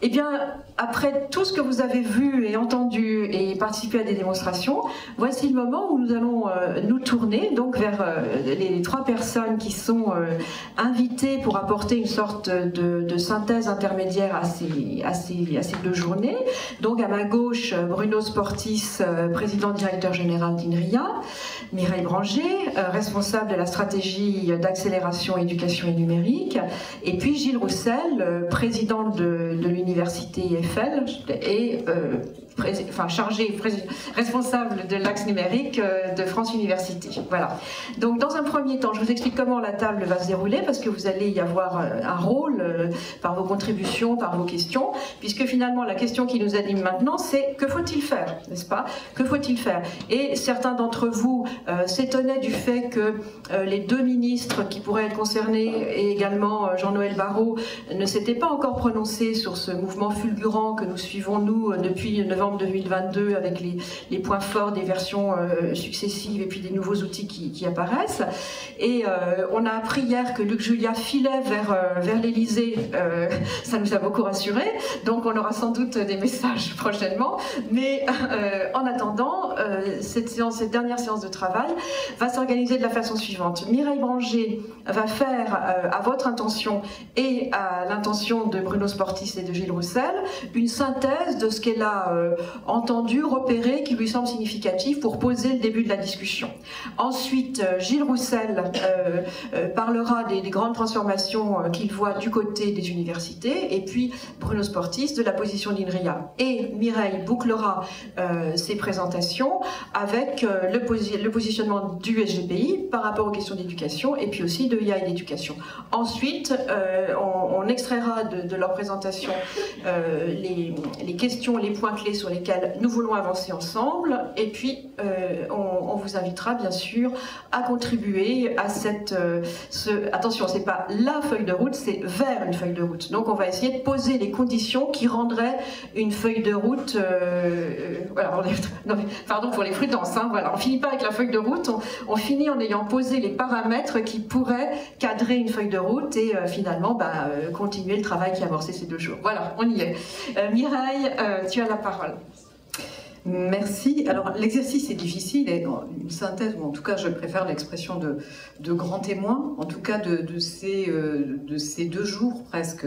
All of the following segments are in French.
Eh bien, après tout ce que vous avez vu et entendu et participé à des démonstrations, voici le moment où nous allons nous tourner donc vers les trois personnes qui sont invitées pour apporter une sorte de synthèse intermédiaire à ces deux journées. Donc à ma gauche, Bruno Sportis, président directeur général d'INRIA, Mireille Branger, responsable de la stratégie d'accélération éducation et numérique, et puis Gilles Roussel, président de l'université Eiffel et responsable de l'axe numérique de France Université. Voilà. Donc dans un premier temps, je vous explique comment la table va se dérouler, parce que vous allez y avoir un rôle par vos contributions, par vos questions, puisque finalement la question qui nous anime maintenant, c'est que faut-il faire, n'est-ce pas? Que faut-il faire? Et certains d'entre vous s'étonnaient du fait que les deux ministres qui pourraient être concernés, et également Jean-Noël Barrot, ne s'étaient pas encore prononcés sur ce mouvement fulgurant que nous suivons, nous, depuis novembre 2022, avec les points forts des versions successives et puis des nouveaux outils qui apparaissent. Et on a appris hier que Luc Julia filait vers l'Élysée. Ça nous a beaucoup rassurés. Donc on aura sans doute des messages prochainement. Mais en attendant, cette dernière séance de travail va s'organiser de la façon suivante. Mireille Branger va faire, à votre intention et à l'intention de Bruno Sportis et de Gilles Roussel, une synthèse de ce qu'elle a entendu, repéré, qui lui semble significatif pour poser le début de la discussion. Ensuite, Gilles Roussel parlera des grandes transformations qu'il voit du côté des universités, et puis Bruno Sportis de la position d'INRIA. Et Mireille bouclera ses présentations avec le positionnement du SGPI par rapport aux questions d'éducation, et puis aussi de IA et d'éducation. Ensuite, on extraira de leur présentation les questions, les points clés sur lesquels nous voulons avancer ensemble, et puis on vous invitera bien sûr à contribuer à attention, c'est pas la feuille de route, c'est vers une feuille de route. Donc on va essayer de poser les conditions qui rendraient une feuille de route, voilà, pardon pour les prudences, hein, voilà, on finit pas avec la feuille de route, on finit en ayant posé les paramètres qui pourraient cadrer une feuille de route et finalement continuer le travail qui a amorcé ces 2 jours. Voilà, on y est. Mireille, tu as la parole. Merci. Alors l'exercice est difficile, et une synthèse, ou en tout cas je préfère l'expression de grand témoin, en tout cas de ces 2 jours presque,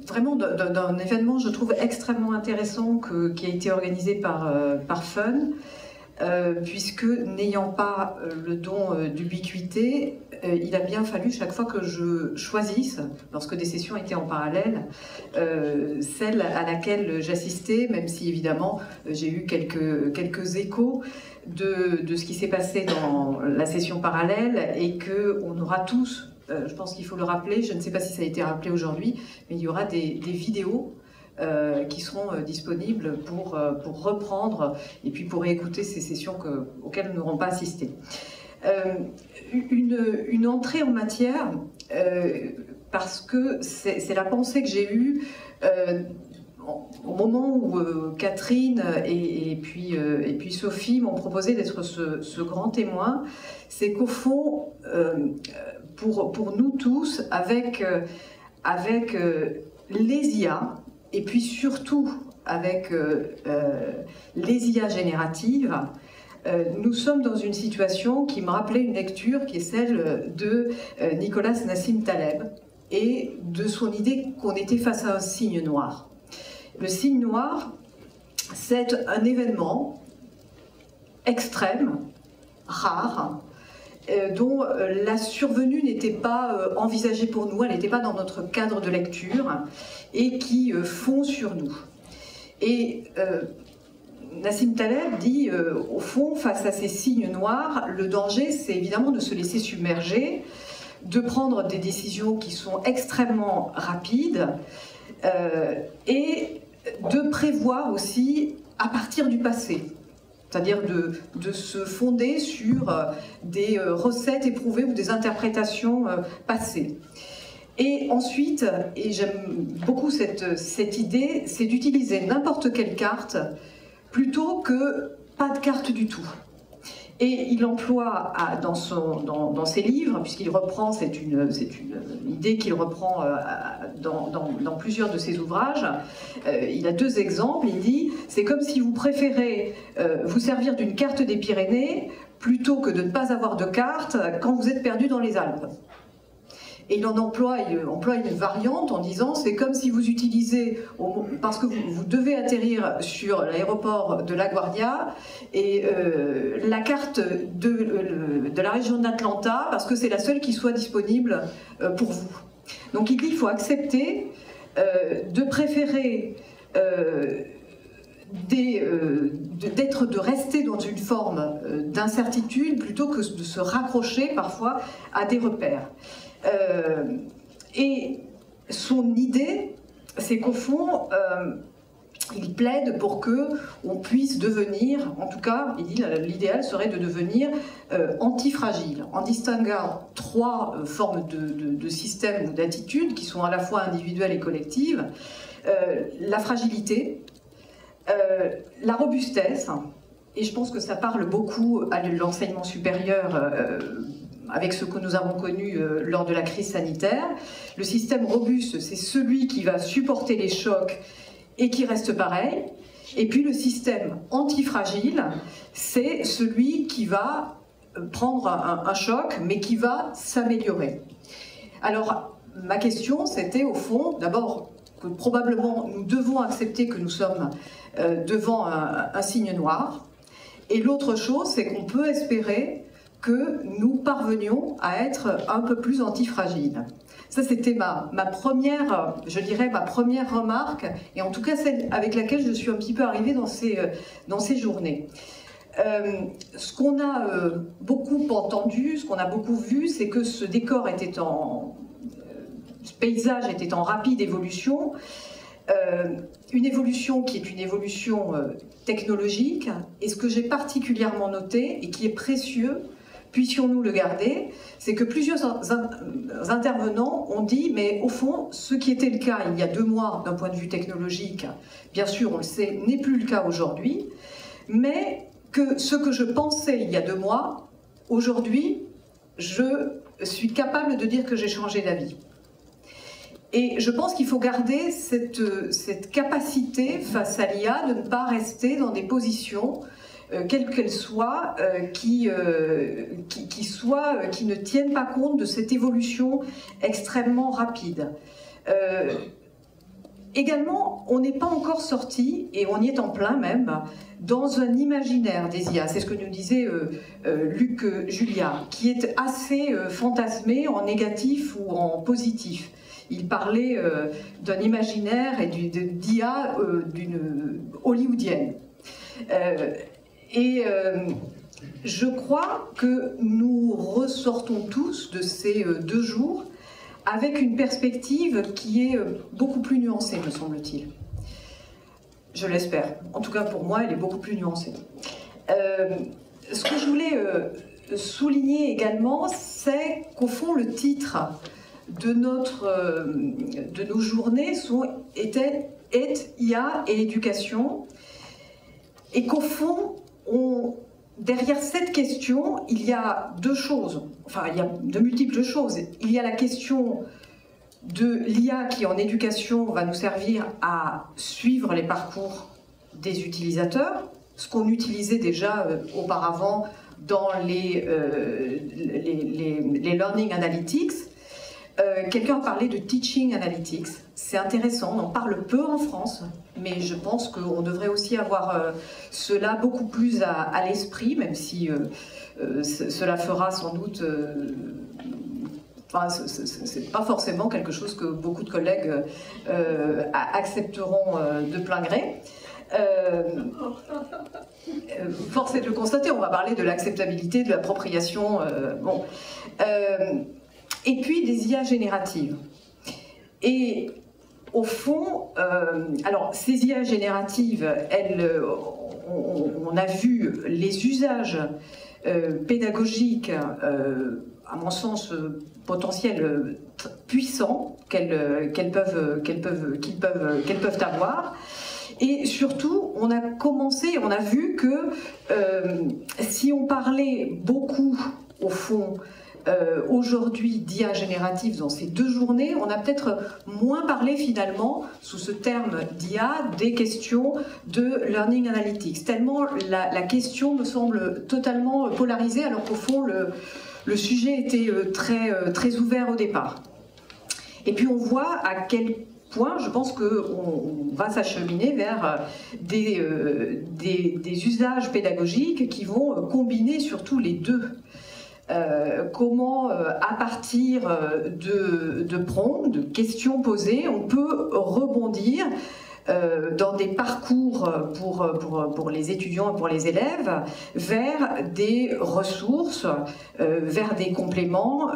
vraiment d'un événement, je trouve, extrêmement intéressant qui a été organisé par Fun, puisque n'ayant pas le don d'ubiquité, il a bien fallu chaque fois que je choisisse, lorsque des sessions étaient en parallèle, celle à laquelle j'assistais, même si évidemment j'ai eu quelques échos de ce qui s'est passé dans la session parallèle, et qu'on aura tous, je pense qu'il faut le rappeler, je ne sais pas si ça a été rappelé aujourd'hui, mais il y aura des vidéos qui seront disponibles pour reprendre et puis pour réécouter ces sessions auxquelles nous n'aurons pas assisté. Une entrée en matière, parce que c'est la pensée que j'ai eue au moment où Catherine et puis Sophie m'ont proposé d'être ce grand témoin. C'est qu'au fond, pour nous tous, avec les IA, et puis surtout avec les IA génératives, nous sommes dans une situation qui me rappelait une lecture qui est celle de Nicolas Nassim Taleb, et de son idée qu'on était face à un signe noir. Le signe noir, c'est un événement extrême, rare, dont la survenue n'était pas envisagée pour nous, elle n'était pas dans notre cadre de lecture, et qui fond sur nous. Et Nassim Taleb dit, au fond, face à ces signes noirs, le danger, c'est évidemment de se laisser submerger, de prendre des décisions qui sont extrêmement rapides, et de prévoir aussi à partir du passé. C'est-à-dire de se fonder sur des recettes éprouvées ou des interprétations passées. Et ensuite, et j'aime beaucoup cette idée, c'est d'utiliser n'importe quelle carte plutôt que pas de carte du tout. Et il emploie dans ses livres, puisqu'il reprend, c'est une idée qu'il reprend dans plusieurs de ses ouvrages, il a 2 exemples. Il dit « c'est comme si vous préférez vous servir d'une carte des Pyrénées plutôt que de ne pas avoir de carte quand vous êtes perdu dans les Alpes ». Et il emploie une variante en disant c'est comme si vous utilisez, parce que vous devez atterrir sur l'aéroport de LaGuardia, et la carte de la région d'Atlanta, parce que c'est la seule qui soit disponible pour vous. Donc il dit qu'il faut accepter de préférer de rester dans une forme d'incertitude plutôt que de se raccrocher parfois à des repères. Et son idée, c'est qu'au fond, il plaide pour que on puisse devenir, en tout cas, il dit l'idéal serait de devenir antifragile, en distinguant 3 formes de systèmes ou d'attitudes qui sont à la fois individuelles et collectives. La fragilité, la robustesse, et je pense que ça parle beaucoup à l'enseignement supérieur avec ce que nous avons connu lors de la crise sanitaire. Le système robuste, c'est celui qui va supporter les chocs et qui reste pareil. Et puis le système antifragile, c'est celui qui va prendre un choc, mais qui va s'améliorer. Alors, ma question, c'était au fond, d'abord, que probablement nous devons accepter que nous sommes devant un signe noir. Et l'autre chose, c'est qu'on peut espérer que nous parvenions à être un peu plus antifragiles. Ça, c'était ma première, je dirais, ma première remarque, et en tout cas celle avec laquelle je suis un petit peu arrivée dans ces journées. Ce qu'on a beaucoup entendu, ce qu'on a beaucoup vu, c'est que ce décor était ce paysage était en rapide évolution, une évolution qui est une évolution technologique, et ce que j'ai particulièrement noté, et qui est précieux, puissions-nous le garder, c'est que plusieurs intervenants ont dit, mais au fond, ce qui était le cas il y a 2 mois d'un point de vue technologique, bien sûr, on le sait, n'est plus le cas aujourd'hui, mais que ce que je pensais il y a 2 mois, aujourd'hui, je suis capable de dire que j'ai changé d'avis. Et je pense qu'il faut garder cette capacité face à l'IA de ne pas rester dans des positions, quelles qu'elles soient, qui ne tiennent pas compte de cette évolution extrêmement rapide. Également, on n'est pas encore sorti, et on y est en plein même, dans un imaginaire des IA. C'est ce que nous disait Luc Julia, qui est assez fantasmé en négatif ou en positif. Il parlait d'un imaginaire et d'IA d'une hollywoodienne. Je crois que nous ressortons tous de ces 2 jours avec une perspective qui est beaucoup plus nuancée, me semble-t-il. Je l'espère. En tout cas, pour moi, elle est beaucoup plus nuancée. Ce que je voulais souligner également, c'est qu'au fond, le titre de nos journées est IA et éducation, et qu'au fond, derrière cette question, il y a 2 choses, enfin il y a de multiples choses. Il y a la question de l'IA qui en éducation va nous servir à suivre les parcours des utilisateurs, ce qu'on utilisait déjà auparavant dans les Learning Analytics. Quelqu'un a parlé de Teaching Analytics, c'est intéressant, on en parle peu en France, mais je pense qu'on devrait aussi avoir cela beaucoup plus à l'esprit, même si cela fera sans doute... Enfin, c'est pas forcément quelque chose que beaucoup de collègues accepteront de plein gré. Force est de le constater, on va parler de l'acceptabilité, de l'appropriation. Bon. Et puis des IA génératives. Et au fond, alors ces IA génératives, on a vu les usages pédagogiques, à mon sens potentiels puissants qu'ils peuvent avoir. Et surtout, on a commencé, on a vu que si on parlait beaucoup, au fond, aujourd'hui d'IA générative dans ces 2 journées, on a peut-être moins parlé finalement, sous ce terme d'IA, des questions de Learning Analytics. Tellement la question me semble totalement polarisée, alors qu'au fond, le sujet était très ouvert au départ. Et puis on voit à quel point, je pense qu'on va s'acheminer vers des usages pédagogiques qui vont combiner surtout les deux. Comment, à partir de prompts, de questions posées, on peut rebondir dans des parcours pour les étudiants et pour les élèves vers des ressources, vers des compléments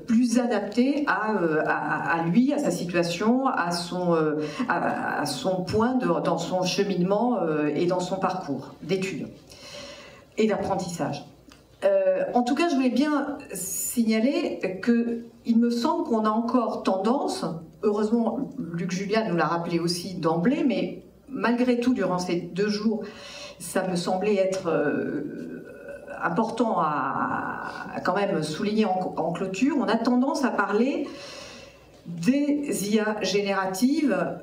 plus adaptés à lui, à sa situation, à son point dans son cheminement et dans son parcours d'études et d'apprentissage. En tout cas, je voulais bien signaler qu'il me semble qu'on a encore tendance, heureusement Luc Julia nous l'a rappelé aussi d'emblée, mais malgré tout, durant ces 2 jours, ça me semblait être important à quand même souligner en clôture, on a tendance à parler des IA génératives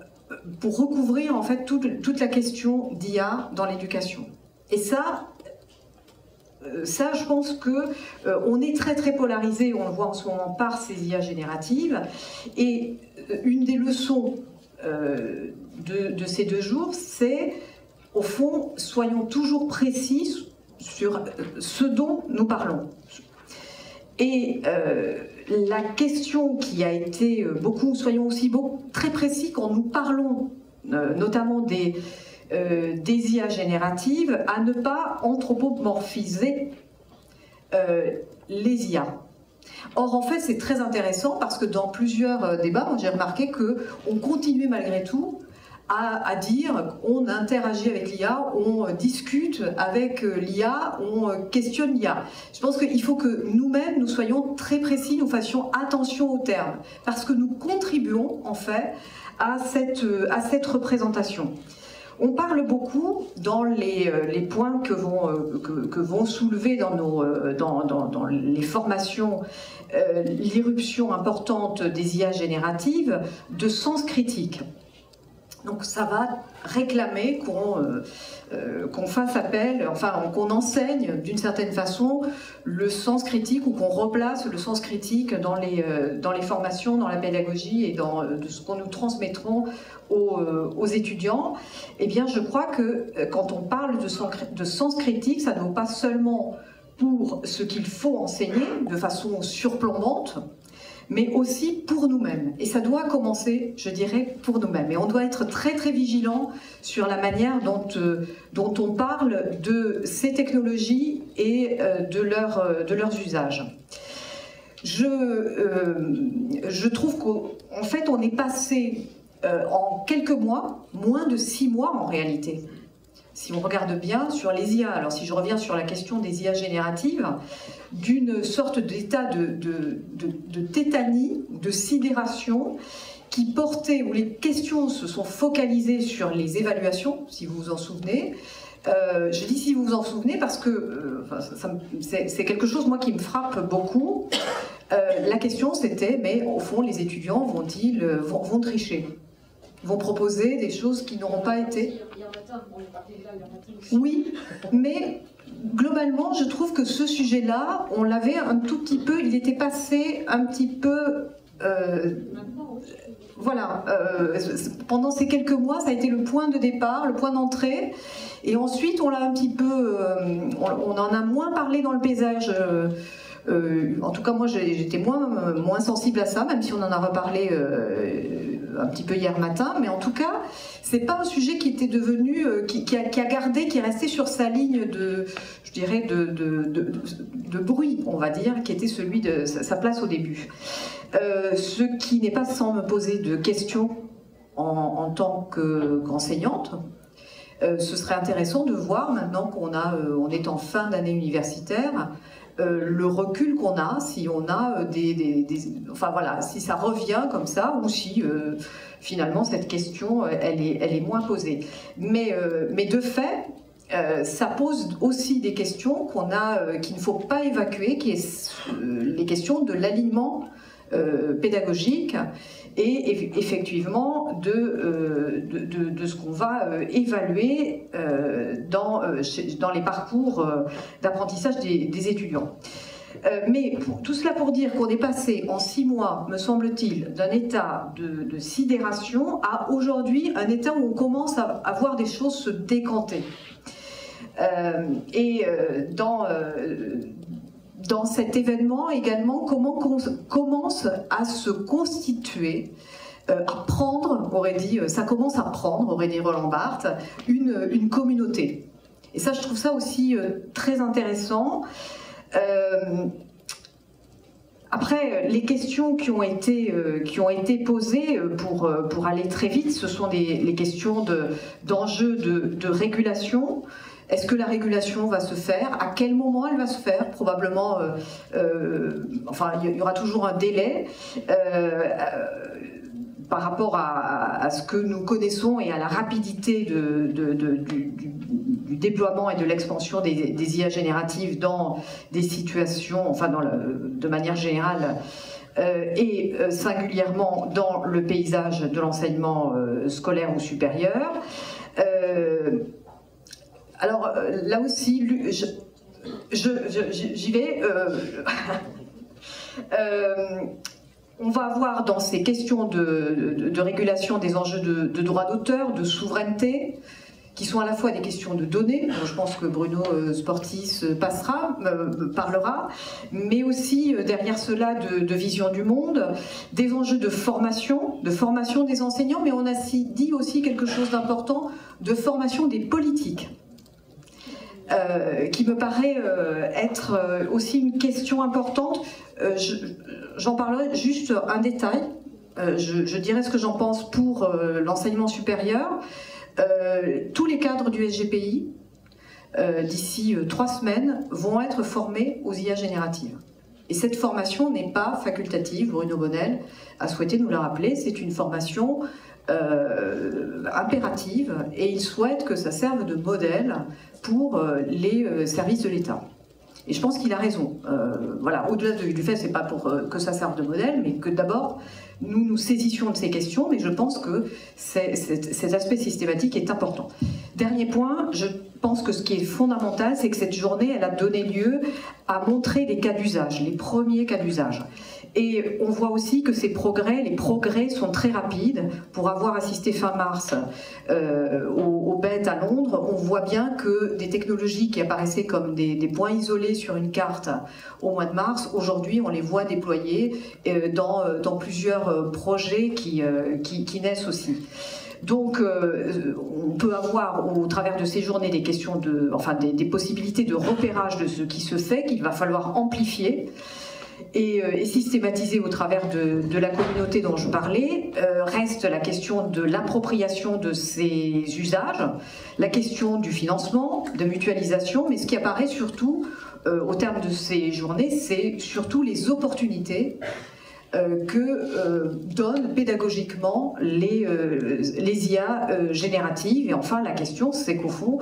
pour recouvrir en fait toute la question d'IA dans l'éducation. Et ça, je pense qu'on est très polarisé, on le voit en ce moment, par ces IA génératives. Et une des leçons de ces 2 jours, c'est, au fond, soyons toujours précis sur ce dont nous parlons. Et la question qui a été soyons aussi très précis quand nous parlons notamment des IA génératives, à ne pas anthropomorphiser les IA. Or, en fait, c'est très intéressant parce que dans plusieurs débats, j'ai remarqué qu'on continuait malgré tout à dire qu'on interagit avec l'IA, on discute avec l'IA, on questionne l'IA. Je pense qu'il faut que nous-mêmes, nous soyons très précis, nous fassions attention aux termes, parce que nous contribuons, en fait, à cette représentation. On parle beaucoup dans les points que vont soulever dans les formations l'irruption importante des IA génératives de sens critique. Donc ça va réclamer qu'on fasse appel, enfin qu'on enseigne d'une certaine façon le sens critique ou qu'on replace le sens critique dans les formations, dans la pédagogie et dans ce qu'on nous transmettrons aux étudiants. Eh bien, je crois que quand on parle de sens critique, ça ne vaut pas seulement pour ce qu'il faut enseigner de façon surplombante, mais aussi pour nous-mêmes. Et ça doit commencer, je dirais, pour nous-mêmes. Et on doit être très vigilant sur la manière dont on parle de ces technologies et de leurs usages. Je trouve qu'en fait, on est passé en quelques mois, moins de 6 mois en réalité, si on regarde bien sur les IA, alors si je reviens sur la question des IA génératives, d'une sorte d'état de tétanie, de sidération, qui portait, où les questions se sont focalisées sur les évaluations, si vous vous en souvenez. Je dis si vous vous en souvenez parce que c'est quelque chose, moi, qui me frappe beaucoup. La question, c'était, mais au fond, les étudiants vont tricher, vont proposer des choses qui n'auront pas été... Oui, mais globalement, je trouve que ce sujet-là, on l'avait un tout petit peu, il était passé un petit peu... voilà, pendant ces quelques mois, ça a été le point de départ, le point d'entrée, et ensuite on l'a un petit peu... on en a moins parlé dans le paysage... en tout cas, moi, j'étais moins sensible à ça, même si on en a reparlé un petit peu hier matin. Mais en tout cas, c'est pas un sujet qui était devenu, qui a gardé, qui est resté sur sa ligne je dirais, de bruit, on va dire, qui était celui de sa place au début. Ce qui n'est pas sans me poser de questions en tant qu'enseignante. Ce serait intéressant de voir, maintenant on est en fin d'année universitaire, le recul qu'on a, si on a enfin voilà, si ça revient comme ça, ou si finalement cette question, elle est moins posée. Mais de fait, ça pose aussi des questions qu'il ne faut pas évacuer, qui est les questions de l'alignement pédagogique et effectivement de ce qu'on va évaluer dans les parcours d'apprentissage des étudiants. Mais tout cela pour dire qu'on est passé en 6 mois, me semble-t-il, d'un état de sidération à aujourd'hui un état où on commence à voir des choses se décanter. Dans cet événement également, comment commence à se constituer, à prendre, ça commence à prendre, aurait dit Roland Barthes, une communauté. Et ça, je trouve ça aussi très intéressant. Après, les questions qui ont été posées, pour aller très vite, ce sont les questions d'enjeux de régulation. Est-ce que la régulation va se faire? À quel moment elle va se faire? Probablement, enfin, il y aura toujours un délai par rapport à ce que nous connaissons et à la rapidité du déploiement et de l'expansion des IA génératives dans des situations, enfin de manière générale, et singulièrement dans le paysage de l'enseignement scolaire ou supérieur. Alors là aussi, j'y vais. On va avoir dans ces questions de régulation des enjeux de droit d'auteur, de souveraineté, qui sont à la fois des questions de données, dont je pense que Bruno Sportis parlera, mais aussi derrière cela de vision du monde, des enjeux de formation des enseignants, mais on a dit aussi quelque chose d'important, de formation des politiques. Qui me paraît être aussi une question importante. J'en parlerai juste un détail. Je dirais ce que j'en pense pour l'enseignement supérieur. Tous les cadres du SGPI, d'ici 3 semaines, vont être formés aux IA génératives. Et cette formation n'est pas facultative. Bruno Bonnel a souhaité nous le rappeler. C'est une formation impérative et il souhaite que ça serve de modèle pour les services de l'État. Et je pense qu'il a raison. Voilà, au-delà du fait, c'est pas pour que ça serve de modèle, mais que d'abord nous nous saisissions de ces questions, mais je pense que cet aspect systématique est important. Dernier point, je pense que ce qui est fondamental, c'est que cette journée, elle a donné lieu à montrer les cas d'usage, les premiers cas d'usage. Et on voit aussi que les progrès sont très rapides. Pour avoir assisté fin mars au BET à Londres, on voit bien que des technologies qui apparaissaient comme des points isolés sur une carte au mois de mars, aujourd'hui on les voit déployés dans plusieurs projets qui naissent aussi. Donc, on peut avoir au travers de ces journées des questions des possibilités de repérage de ce qui se fait, qu'il va falloir amplifier. Et systématisé au travers de la communauté dont je parlais, reste la question de l'appropriation de ces usages, la question du financement, de mutualisation, mais ce qui apparaît surtout au terme de ces journées, c'est surtout les opportunités que donnent pédagogiquement les IA génératives. Et enfin, la question, c'est qu'au fond,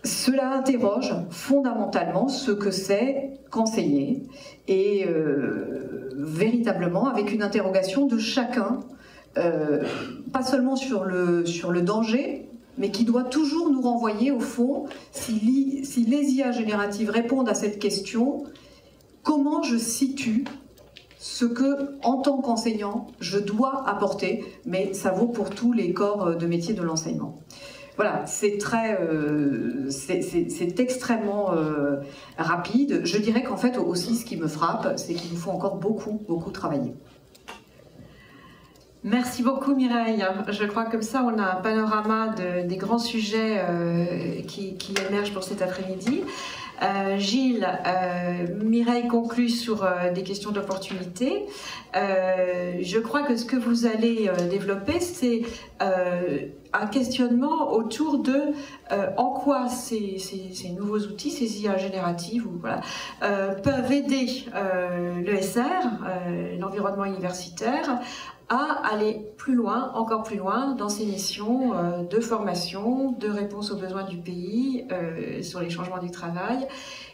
cela interroge fondamentalement ce que c'est qu'enseigner et véritablement avec une interrogation de chacun, pas seulement sur le danger, mais qui doit toujours nous renvoyer au fond, si les IA génératives répondent à cette question, comment je situe ce que, en tant qu'enseignant, je dois apporter, mais ça vaut pour tous les corps de métier de l'enseignement. Voilà, c'est extrêmement rapide. Je dirais qu'en fait aussi ce qui me frappe, c'est qu'il nous faut encore beaucoup travailler. Merci beaucoup Mireille. Je crois que comme ça on a un panorama des grands sujets qui émergent pour cet après-midi. Gilles, Mireille conclut sur des questions d'opportunité. Je crois que ce que vous allez développer, c'est un questionnement autour de en quoi ces nouveaux outils, ces IA génératives, voilà, peuvent aider l'ESR, l'environnement universitaire, à aller plus loin, encore plus loin, dans ses missions de formation, de réponse aux besoins du pays, sur les changements du travail,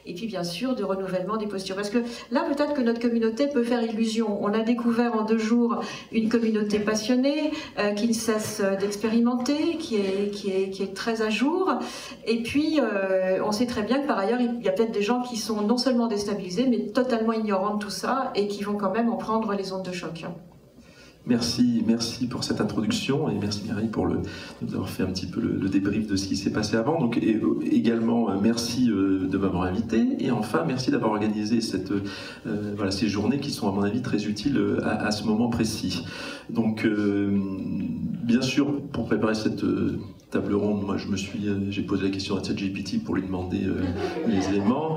et puis bien sûr de renouvellement des postures. Parce que là, peut-être que notre communauté peut faire illusion. On a découvert en 2 jours une communauté passionnée, qui ne cesse d'expérimenter, qui est très à jour. Et puis, on sait très bien que par ailleurs, il y a peut-être des gens qui sont non seulement déstabilisés, mais totalement ignorants de tout ça, et qui vont quand même en prendre les ondes de choc. Merci pour cette introduction et merci Mireille pour nous avoir fait un petit peu le débrief de ce qui s'est passé avant. Donc également merci de m'avoir invité et enfin merci d'avoir organisé voilà, ces journées qui sont à mon avis très utiles à ce moment précis. Donc bien sûr pour préparer cette table ronde, moi j'ai posé la question à ChatGPT pour lui demander les éléments.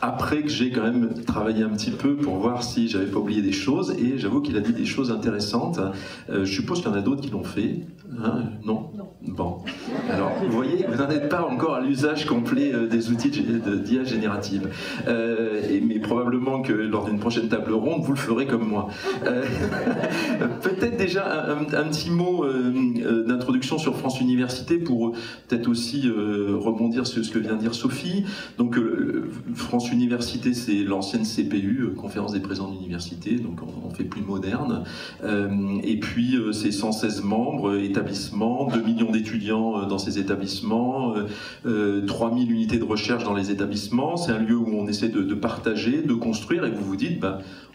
Après que j'ai quand même travaillé un petit peu pour voir si j'avais pas oublié des choses, et j'avoue qu'il a dit des choses intéressantes. Je suppose qu'il y en a d'autres qui l'ont fait. Hein, non ? Non. Bon. Alors, vous voyez, vous n'en êtes pas encore à l'usage complet des outils d'IA générative. Mais probablement que lors d'une prochaine table ronde, vous le ferez comme moi. Peut-être déjà un petit mot d'introduction sur France Université pour peut-être aussi rebondir sur ce que vient de dire Sophie. Donc, France Université, c'est l'ancienne CPU, Conférence des présidents d'université, donc on fait plus moderne. Et puis, c'est 116 membres, établissements, 2 millions d'étudiants dans ces établissements, 3000 unités de recherche dans les établissements. C'est un lieu où on essaie de partager, de construire, et vous vous dites,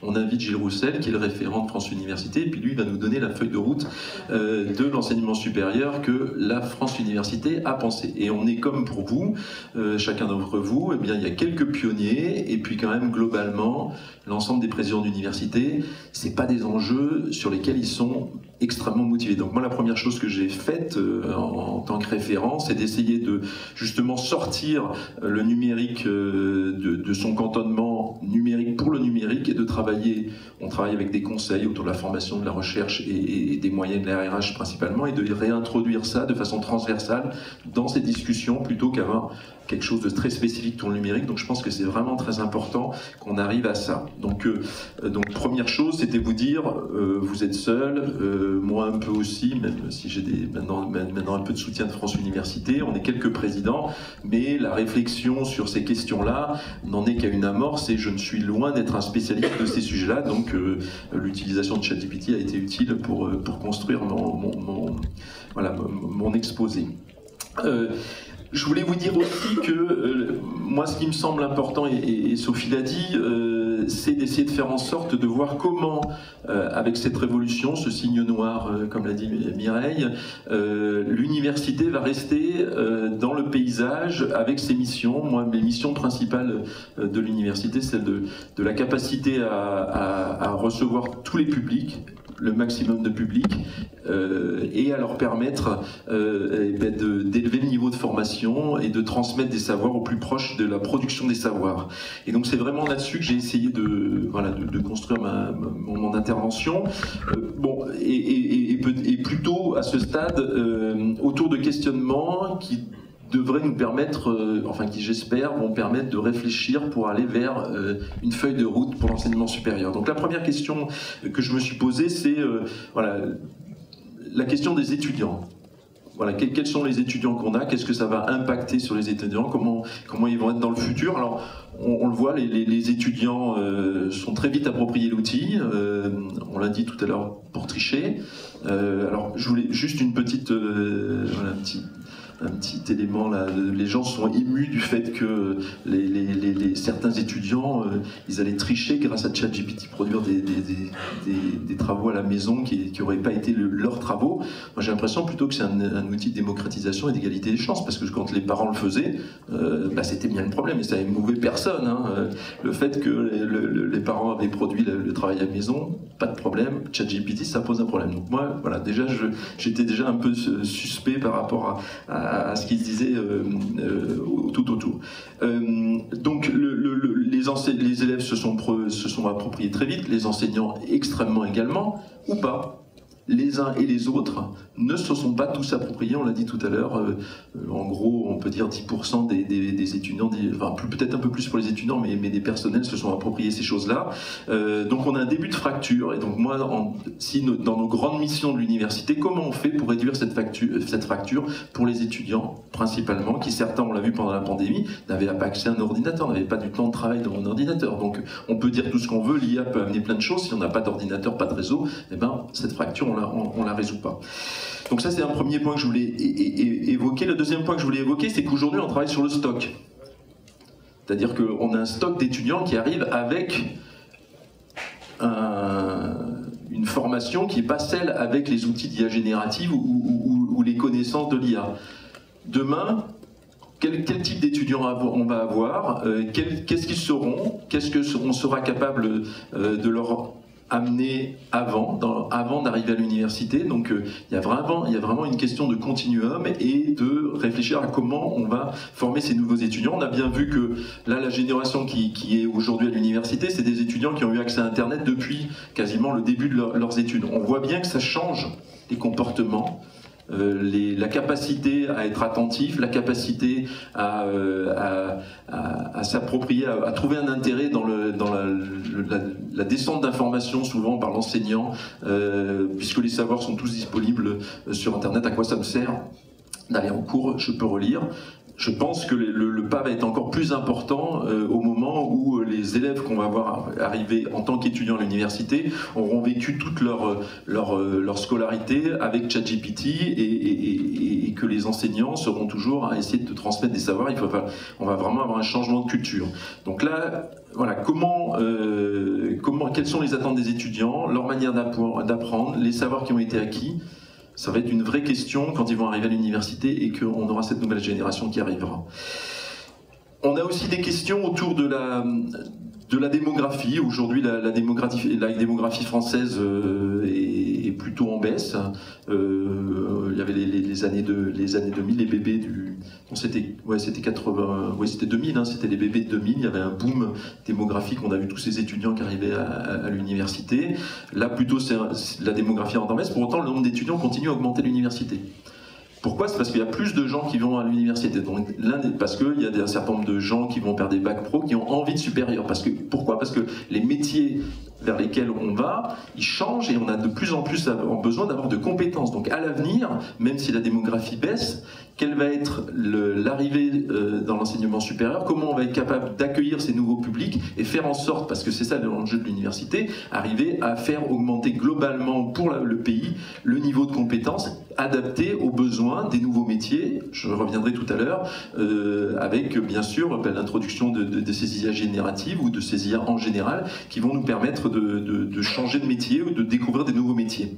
on invite Gilles Roussel, qui est le référent de France Université, et puis lui va nous donner la feuille de route de l'enseignement supérieur que la France Université a pensé. Et on est comme pour vous, chacun d'entre vous, eh bien, il y a quelques pionniers, et puis quand même globalement, l'ensemble des présidents d'université, c'est pas des enjeux sur lesquels ils sont extrêmement motivés. Donc moi, la première chose que j'ai faite en tant que référent, c'est d'essayer de justement sortir le numérique de son cantonnement numérique pour le numérique et de travailler. On travaille avec des conseils autour de la formation, de la recherche et des moyens de la RH principalement, et de réintroduire ça de façon transversale dans ces discussions plutôt qu'avoir quelque chose de très spécifique pour le numérique. Donc je pense que c'est vraiment très important qu'on arrive à ça. Donc première chose, c'était vous dire, vous êtes seul, moi un peu aussi, même si j'ai maintenant un peu de soutien de France Université, on est quelques présidents, mais la réflexion sur ces questions-là n'en est qu'à une amorce, et je ne suis loin d'être un spécialiste de ces sujets-là, donc l'utilisation de ChatGPT a été utile pour construire mon exposé. Je voulais vous dire aussi que moi, ce qui me semble important, et Sophie l'a dit, c'est d'essayer de faire en sorte de voir comment, avec cette révolution, ce signe noir, comme l'a dit Mireille, l'université va rester dans le paysage avec ses missions. Moi, mes missions principales de l'université, c'est de la capacité à recevoir tous les publics, le maximum de public, et à leur permettre d'élever le niveau de formation et de transmettre des savoirs au plus proche de la production des savoirs. Et donc c'est vraiment là-dessus que j'ai essayé de construire mon intervention. Et plutôt à ce stade autour de questionnements qui devraient nous permettre, qui j'espère vont permettre de réfléchir pour aller vers une feuille de route pour l'enseignement supérieur. Donc la première question que je me suis posée, c'est la question des étudiants. Voilà, quels sont les étudiants qu'on a, qu'est-ce que ça va impacter sur les étudiants, comment ils vont être dans le futur. Alors on le voit, les étudiants sont très vite appropriés l'outil, on l'a dit tout à l'heure, pour tricher. Alors je voulais juste une petite un petit élément là. Les gens sont émus du fait que certains étudiants ils allaient tricher grâce à ChatGPT, produire des travaux à la maison qui n'auraient pas été leurs travaux. Moi j'ai l'impression plutôt que c'est un outil de démocratisation et d'égalité des chances, parce que quand les parents le faisaient, c'était bien le problème et ça émouvait personne. Hein. Le fait que les parents avaient produit le travail à la maison, pas de problème. ChatGPT, ça pose un problème. Donc moi, voilà, déjà j'étais déjà un peu suspect par rapport à à ce qui se disait tout autour. Donc les élèves se sont appropriés très vite, les enseignants extrêmement également, ou pas. Les uns et les autres ne se sont pas tous appropriés, on l'a dit tout à l'heure, en gros on peut dire 10% des étudiants, enfin peut-être un peu plus pour les étudiants, mais des personnels se sont appropriés ces choses-là. Donc on a un début de fracture, et donc moi, dans nos grandes missions de l'université, comment on fait pour réduire cette fracture pour les étudiants, principalement, qui certains, on l'a vu pendant la pandémie, n'avaient pas accès à un ordinateur, n'avaient pas du temps de travail devant un ordinateur. Donc on peut dire tout ce qu'on veut, l'IA peut amener plein de choses, si on n'a pas d'ordinateur, pas de réseau, eh ben, cette fracture, on la résout pas. Donc ça c'est un premier point que je voulais évoquer. Le deuxième point que je voulais évoquer, c'est qu'aujourd'hui on travaille sur le stock. C'est-à-dire qu'on a un stock d'étudiants qui arrivent avec une formation qui n'est pas celle avec les outils d'IA générative ou les connaissances de l'IA. Demain, quel type d'étudiants on va avoir, qu'est-ce qu'ils seront, qu'est-ce qu'on sera capable de leur amener avant d'arriver à l'université. Donc il y a vraiment une question de continuum et de réfléchir à comment on va former ces nouveaux étudiants. On a bien vu que là, la génération qui est aujourd'hui à l'université, c'est des étudiants qui ont eu accès à Internet depuis quasiment le début de leurs études. On voit bien que ça change les comportements. La capacité à être attentif, la capacité à s'approprier, à trouver un intérêt dans la descente d'informations, souvent par l'enseignant, puisque les savoirs sont tous disponibles sur Internet. À quoi ça me sert d'aller en cours? Je peux relire. Je pense que le pas va être encore plus important au moment où les élèves qu'on va voir arriver en tant qu'étudiants à l'université auront vécu toute leur scolarité avec ChatGPT et que les enseignants seront toujours à essayer de transmettre des savoirs. On va vraiment avoir un changement de culture. Donc là, voilà, quelles sont les attentes des étudiants, leur manière d'apprendre, les savoirs qui ont été acquis. Ça va être une vraie question quand ils vont arriver à l'université et qu'on aura cette nouvelle génération qui arrivera. On a aussi des questions autour de la démographie. Aujourd'hui, la démographie française est plutôt en baisse. Il y avait les années 2000, les bébés c'était 80, c'était 2000, hein, c'était les bébés de 2000. Il y avait un boom démographique. On a vu tous ces étudiants qui arrivaient à l'université. Là, plutôt, c'est la démographie en baisse. Pour autant, le nombre d'étudiants continue à augmenter à l'université. Pourquoi? C'est parce qu'il y a plus de gens qui vont à l'université. Donc, parce qu'il y a un certain nombre de gens qui vont faire des bacs pro, qui ont envie de supérieur. Pourquoi? Parce que les métiers vers lesquels on va, ils changent et on a de plus en plus besoin d'avoir de compétences. Donc à l'avenir, même si la démographie baisse, quelle va être l'arrivée dans l'enseignement supérieur? Comment on va être capable d'accueillir ces nouveaux publics et faire en sorte, parce que c'est ça l'enjeu de l'université, arriver à faire augmenter globalement pour le pays le niveau de compétences adapté aux besoins des nouveaux métiers. Je reviendrai tout à l'heure avec bien sûr l'introduction de ces IA génératives ou de ces IA en général qui vont nous permettre de changer de métier ou de découvrir des nouveaux métiers.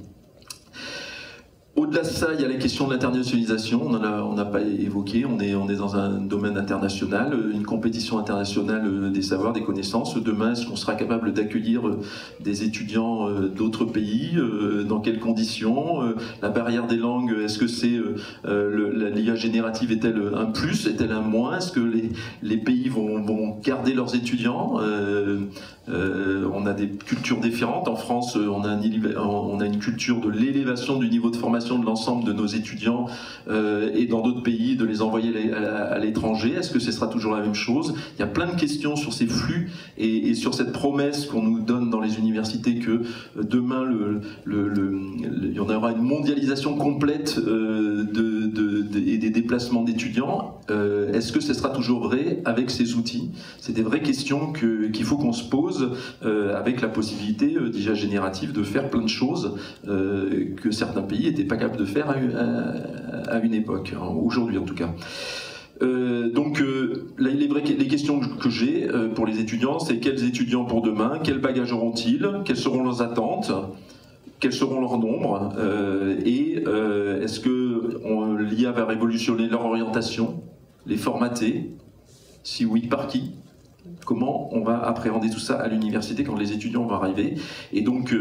Au-delà de ça, il y a la question de l'internationalisation, on n'a pas évoqué, on est dans un domaine international, une compétition internationale des savoirs, des connaissances. Demain, est-ce qu'on sera capable d'accueillir des étudiants d'autres pays? Dans quelles conditions? La barrière des langues, est-ce que c'est l'IA générative est-elle un plus? Est-elle un moins? Est-ce que les pays vont garder leurs étudiants? On a des cultures différentes. En France, on a une culture de l'élévation du niveau de formation de l'ensemble de nos étudiants et dans d'autres pays, de les envoyer à l'étranger. Est-ce que ce sera toujours la même chose? Il y a plein de questions sur ces flux et sur cette promesse qu'on nous donne dans les universités que demain, il y en aura une mondialisation complète et des déplacements d'étudiants. Est-ce que ce sera toujours vrai avec ces outils? C'est des vraies questions qu'il faut qu'on se pose avec la possibilité d'IA générative de faire plein de choses que certains pays n'étaient pas capables de faire à une époque, aujourd'hui en tout cas. Donc les questions que j'ai pour les étudiants, c'est quels étudiants pour demain, quel bagage auront-ils, quelles seront leurs attentes, quels seront leurs nombres, et est-ce que l'IA va révolutionner leur orientation, les formater, si oui, par qui? Comment on va appréhender tout ça à l'université quand les étudiants vont arriver? Et donc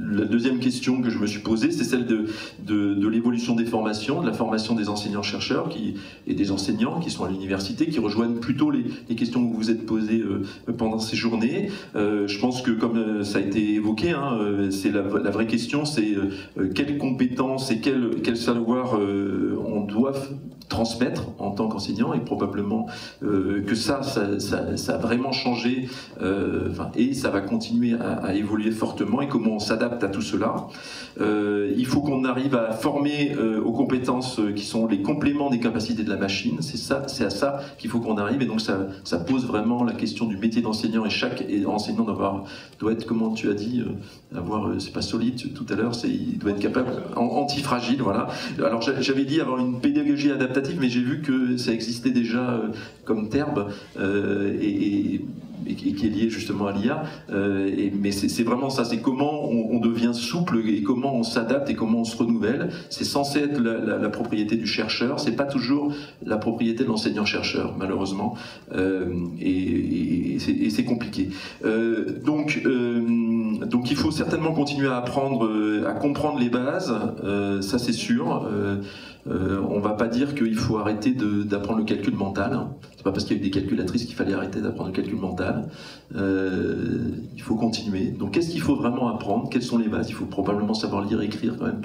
la deuxième question que je me suis posée, c'est celle de l'évolution des formations, de la formation des enseignants-chercheurs et des enseignants qui sont à l'université, qui rejoignent plutôt les questions que vous vous êtes posées pendant ces journées. Je pense que, comme ça a été évoqué, hein, c'est la vraie question, c'est quelles compétences et quel savoir on doit transmettre en tant qu'enseignant, et probablement que ça a vraiment changé et ça va continuer à évoluer fortement, et comment on s'adapte à tout cela. Il faut qu'on arrive à former aux compétences qui sont les compléments des capacités de la machine, c'est à ça qu'il faut qu'on arrive, et donc ça pose vraiment la question du métier d'enseignant, et chaque enseignant doit être, comment tu as dit, c'est pas solide tout à l'heure, il doit être capable, antifragile, voilà. Alors j'avais dit avoir une pédagogie adaptative, mais j'ai vu que ça existait déjà comme terme, et qui est lié justement à l'IA, mais c'est vraiment ça, c'est comment on devient souple, et comment on s'adapte, et comment on se renouvelle. C'est censé être la propriété du chercheur, c'est pas toujours la propriété de l'enseignant-chercheur, malheureusement, et c'est compliqué. Donc il faut certainement continuer à apprendre, à comprendre les bases, ça c'est sûr. On va pas dire qu'il faut arrêter d'apprendre le calcul mental, hein. C'est pas parce qu'il y a eu des calculatrices qu'il fallait arrêter d'apprendre le calcul mental. Il faut continuer. Donc qu'est-ce qu'il faut vraiment apprendre? Quelles sont les bases? Il faut probablement savoir lire et écrire quand même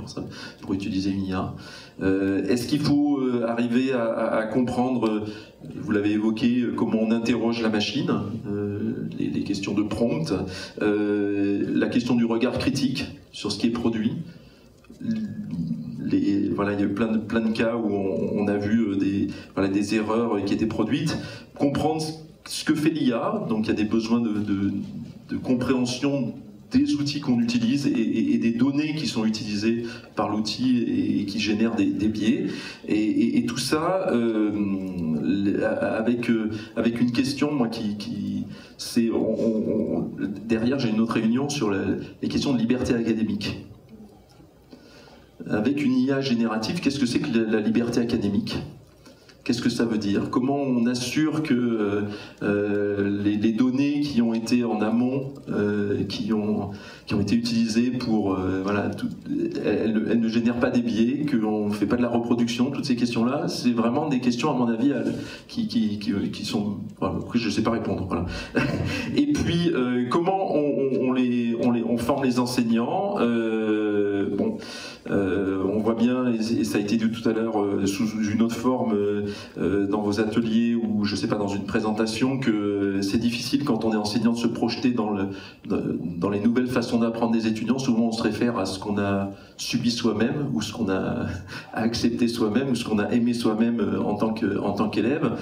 pour utiliser une IA. Est-ce qu'il faut arriver à comprendre, vous l'avez évoqué, comment on interroge la machine, les questions de prompt, la question du regard critique sur ce qui est produit. Voilà, il y a eu plein de cas où on a vu des erreurs qui étaient produites. Comprendre ce que fait l'IA, donc il y a des besoins de compréhension des outils qu'on utilise et des données qui sont utilisées par l'outil et qui génèrent des biais. Et tout ça avec une question, moi, c'est... derrière, j'ai une autre réunion sur les questions de liberté académique. Avec une IA générative, qu'est-ce que c'est que la liberté académique? Qu'est-ce que ça veut dire? Comment on assure que les données qui ont été en amont, qui ont été utilisées pour... elles ne génèrent pas des biais, qu'on ne fait pas de la reproduction? Toutes ces questions-là, c'est vraiment des questions, à mon avis, qui sont... Voilà, je ne sais pas répondre. Voilà. Et puis, comment on forme les enseignants? On voit bien, et ça a été dit tout à l'heure sous une autre forme dans vos ateliers ou je sais pas, dans une présentation, que c'est difficile quand on est enseignant de se projeter dans les nouvelles façons d'apprendre des étudiants. Souvent on se réfère à ce qu'on a subi soi-même, ou ce qu'on a accepté soi-même, ou ce qu'on a aimé soi-même en tant qu'élève.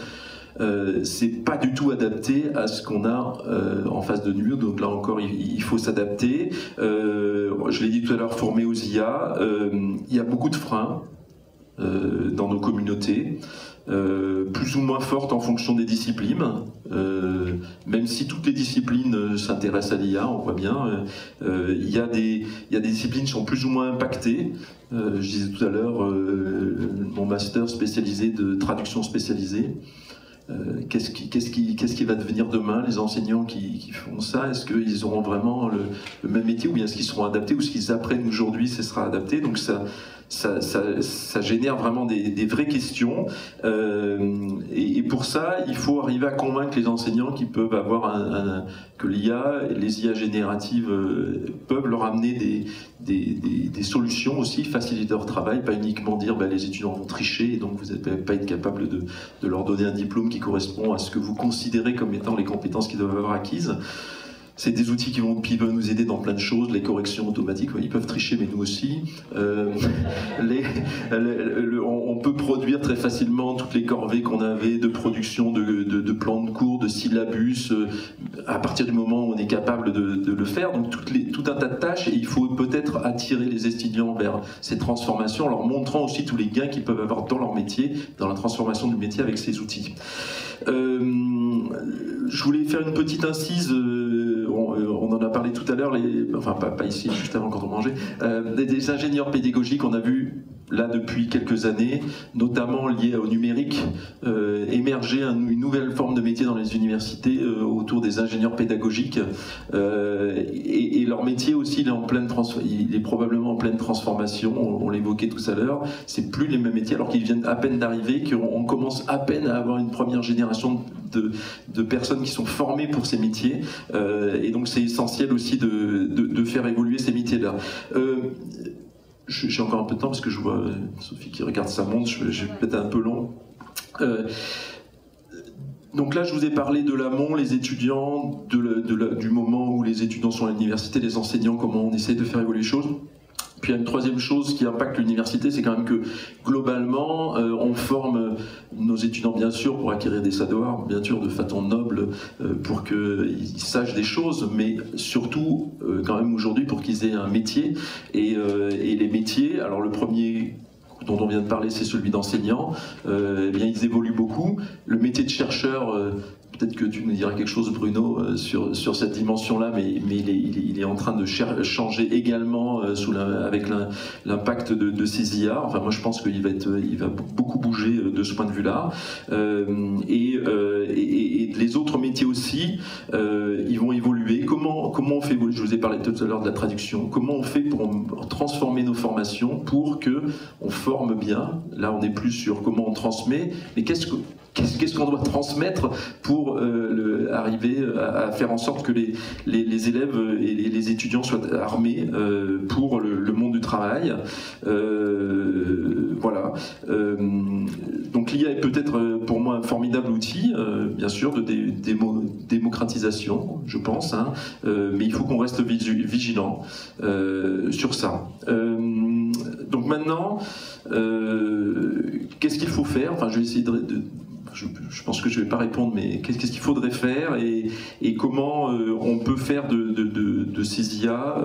C'est pas du tout adapté à ce qu'on a en face de nous, donc là encore il faut s'adapter. Je l'ai dit tout à l'heure, former aux IA, il y a beaucoup de freins dans nos communautés, plus ou moins fortes en fonction des disciplines, même si toutes les disciplines s'intéressent à l'IA, on voit bien, il y a des disciplines qui sont plus ou moins impactées. Je disais tout à l'heure, mon master spécialisé de traduction spécialisée. Qu'est-ce qui va devenir demain, les enseignants qui font ça? Est-ce qu'ils auront vraiment le même métier, ou bien est-ce qu'ils seront adaptés, ou ce qu'ils apprennent aujourd'hui, ce sera adapté? Donc ça génère vraiment des vraies questions, et pour ça il faut arriver à convaincre les enseignants qu'ils peuvent avoir que l'IA, les IA génératives peuvent leur amener des solutions aussi, faciliter leur travail, pas uniquement dire les étudiants vont tricher et donc vous n'allez pas être capable de leur donner un diplôme qui correspond à ce que vous considérez comme étant les compétences qu'ils doivent avoir acquises. C'est des outils qui peuvent nous aider dans plein de choses, les corrections automatiques, ils peuvent tricher, mais nous aussi. On peut produire très facilement toutes les corvées qu'on avait de production de plans de cours, de syllabus, à partir du moment où on est capable de le faire. Donc tout un tas de tâches, et il faut peut-être attirer les étudiants vers ces transformations, en leur montrant aussi tous les gains qu'ils peuvent avoir dans leur métier, dans la transformation du métier avec ces outils. Je voulais faire une petite incise, on en a parlé tout à l'heure, enfin pas ici, juste avant quand on mangeait, des ingénieurs pédagogiques. On a vu là depuis quelques années, notamment liées au numérique, émerger une nouvelle forme de métier dans les universités autour des ingénieurs pédagogiques. Et leur métier aussi, il est probablement en pleine transformation, on l'évoquait tout à l'heure. C'est plus les mêmes métiers alors qu'ils viennent à peine d'arriver, qu'on commence à peine à avoir une première génération de personnes qui sont formées pour ces métiers. Et donc c'est essentiel aussi de faire évoluer ces métiers-là. J'ai encore un peu de temps parce que je vois Sophie qui regarde sa montre, je vais peut-être un peu long. Donc là, je vous ai parlé de l'amont, les étudiants, du moment où les étudiants sont à l'université, les enseignants, comment on essaie de faire évoluer les choses. Puis il y a une troisième chose qui impacte l'université, c'est quand même que globalement, on forme nos étudiants bien sûr pour acquérir des savoirs, bien sûr de façon noble, pour qu'ils sachent des choses, mais surtout quand même aujourd'hui pour qu'ils aient un métier. Et les métiers, alors le premier dont on vient de parler, c'est celui d'enseignant, eh bien ils évoluent beaucoup. Le métier de chercheur, peut-être que tu nous diras quelque chose, Bruno, sur cette dimension-là, mais il est en train de changer également avec l'impact de ces IA. Enfin, moi, je pense qu'il va beaucoup bouger de ce point de vue-là. Et les autres métiers aussi, ils vont évoluer. Comment on fait, je vous ai parlé tout à l'heure de la traduction, comment on fait pour transformer nos formations pour qu'on forme bien. Là, on n'est plus sur comment on transmet, mais qu'est-ce qu'on doit transmettre pour arriver à faire en sorte que les élèves et les étudiants soient armés pour le monde du travail. Voilà. Donc l'IA est peut-être pour moi un formidable outil, bien sûr, de démocratisation, je pense, hein, mais il faut qu'on reste vigilant sur ça. Donc maintenant, qu'est-ce qu'il faut faire? Enfin, je vais essayer je pense que je ne vais pas répondre, mais qu'est-ce qu'il faudrait faire et comment on peut faire de ces IA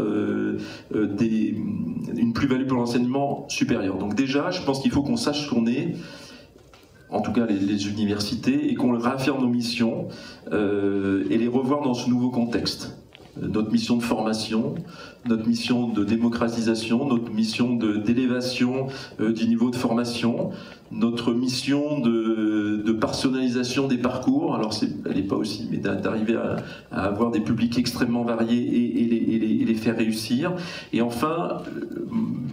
une plus-value pour l'enseignement supérieur. Donc déjà, je pense qu'il faut qu'on sache ce qu'on est, en tout cas les universités, et qu'on réaffirme nos missions et les revoir dans ce nouveau contexte. Notre mission de formation, notre mission de démocratisation, notre mission d'élévation du niveau de formation, notre mission de personnalisation des parcours. Alors elle n'est pas aussi, mais d'arriver à avoir des publics extrêmement variés et les faire réussir. Et enfin,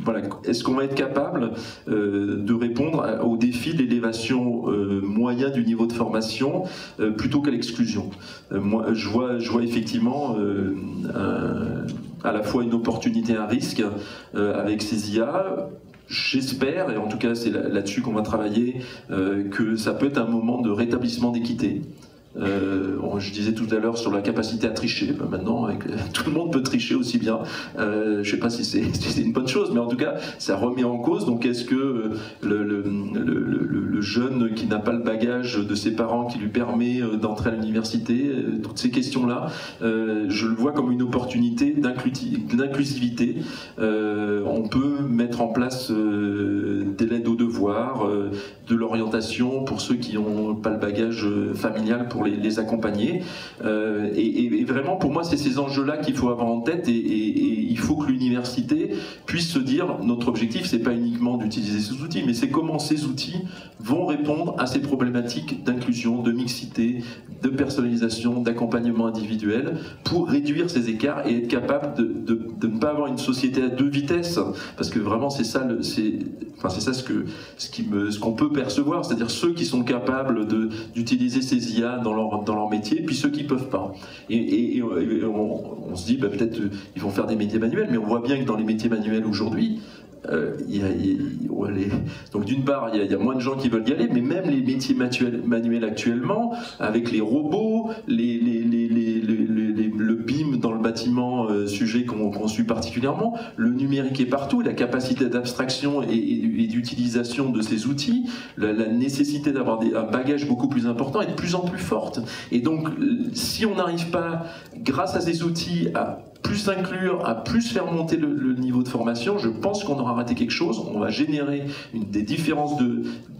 voilà, est-ce qu'on va être capable de répondre au défi de l'élévation moyen du niveau de formation plutôt qu'à l'exclusion. Moi, je vois effectivement à la fois une opportunité et un risque avec ces IA. J'espère, et en tout cas c'est là-dessus qu'on va travailler, que ça peut être un moment de rétablissement d'équité. Je disais tout à l'heure sur la capacité à tricher, maintenant tout le monde peut tricher aussi bien. Je ne sais pas si c'est une bonne chose, mais en tout cas ça remet en cause. Donc est-ce que le jeune qui n'a pas le bagage de ses parents qui lui permet d'entrer à l'université, toutes ces questions-là, je le vois comme une opportunité d'inclusivité. On peut mettre en place des aides aux devoirs, de l'orientation pour ceux qui n'ont pas le bagage familial pour les accompagner. Et vraiment, pour moi, c'est ces enjeux-là qu'il faut avoir en tête et il faut que l'université puisse se dire, notre objectif, c'est pas uniquement d'utiliser ces outils, mais c'est comment ces outils vont répondre à ces problématiques d'inclusion, de mixité, de personnalisation, d'accompagnement individuel pour réduire ces écarts et être capable de ne pas avoir une société à deux vitesses, parce que vraiment c'est ça ce qu'on peut percevoir, c'est-à-dire ceux qui sont capables d'utiliser ces IA dans leur métier, puis ceux qui ne peuvent pas. Et on se dit, peut-être ils vont faire des métiers manuels, mais on voit bien que dans les métiers manuels aujourd'hui, donc d'une part, il y a moins de gens qui veulent y aller, mais même les métiers manuels actuellement, avec les robots, le BIM dans le bâtiment, sujet qu'on suit particulièrement, le numérique est partout, la capacité d'abstraction et d'utilisation de ces outils, la nécessité d'avoir un bagage beaucoup plus important est de plus en plus forte. Et donc, si on n'arrive pas, grâce à ces outils, à plus inclure, à plus faire monter le niveau de formation, je pense qu'on aura raté quelque chose. On va générer des différences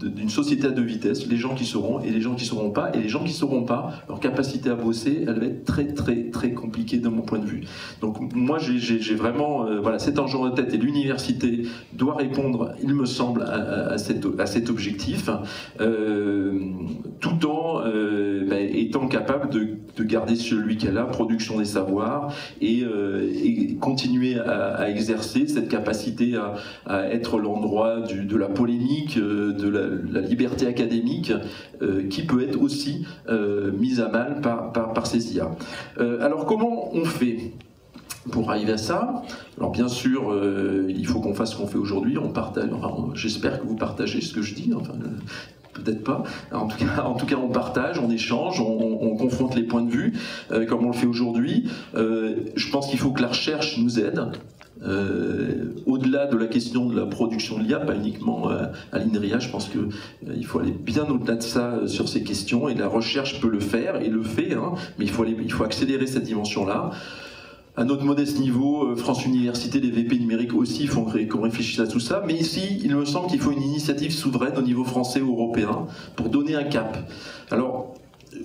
d'une société à deux vitesses, les gens qui sauront et les gens qui sauront pas. Et les gens qui sauront pas, leur capacité à bosser, elle va être très très très compliquée de mon point de vue. Donc moi j'ai vraiment voilà, cet enjeu en tête, et l'université doit répondre, il me semble, à cet objectif, tout en étant capable de garder celui qu'elle a, production des savoirs, et continuer à exercer cette capacité à être l'endroit de la polémique, de la liberté académique, qui peut être aussi mise à mal par ces IA. Alors comment on fait pour arriver à ça? Alors bien sûr, il faut qu'on fasse ce qu'on fait aujourd'hui, on partage, enfin, j'espère que vous partagez ce que je dis, enfin, peut-être pas. En tout cas, on partage, on échange, on confronte les points de vue, comme on le fait aujourd'hui. Je pense qu'il faut que la recherche nous aide. Au-delà de la question de la production de l'IA, pas uniquement à l'INRIA, je pense qu'il faut aller bien au-delà de ça sur ces questions, et la recherche peut le faire, et le fait, hein, mais il faut accélérer cette dimension-là. À notre modeste niveau, France Université, les VP numériques aussi font qu'on réfléchisse à tout ça, mais ici, il me semble qu'il faut une initiative souveraine au niveau français ou européen pour donner un cap. Alors,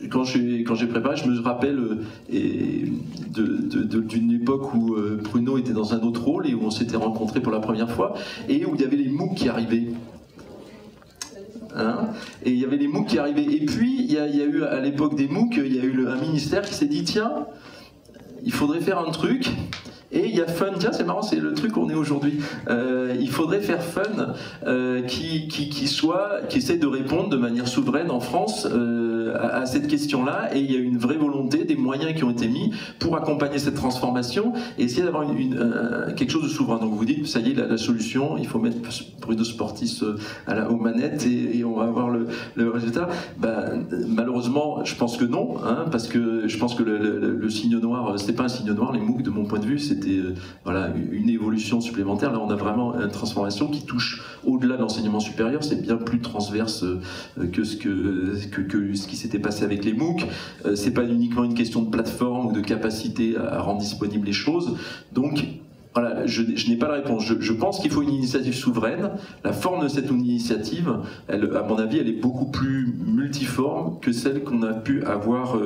quand j'ai préparé, je me rappelle d'une époque où Bruno était dans un autre rôle et où on s'était rencontrés pour la première fois, et où il y avait les MOOC qui arrivaient. Hein, et il y avait les MOOC qui arrivaient. Et puis, il y a eu, à l'époque des MOOC, il y a eu un ministère qui s'est dit, tiens, il faudrait faire un truc, et il y a Fun, tiens c'est marrant, c'est le truc où on est aujourd'hui, il faudrait faire Fun qui essaie de répondre de manière souveraine en France à cette question-là, et il y a une vraie volonté, des moyens qui ont été mis pour accompagner cette transformation et essayer d'avoir quelque chose de souverain. Donc vous dites, ça y est, la solution, il faut mettre Bruno Sportis aux manettes et on va avoir le résultat. Malheureusement, je pense que non, hein, parce que je pense que le signe noir, c'était pas un signe noir, les MOOC de mon point de vue, c'était voilà, une évolution supplémentaire. Là on a vraiment une transformation qui touche au-delà de l'enseignement supérieur, c'est bien plus transverse que ce qui s'était passé avec les MOOC. C'est pas uniquement une question de plateforme ou de capacité à rendre disponibles les choses. Donc voilà, je n'ai pas la réponse. Je pense qu'il faut une initiative souveraine. La forme de cette initiative, à mon avis, elle est beaucoup plus multiforme que celle qu'on a pu avoir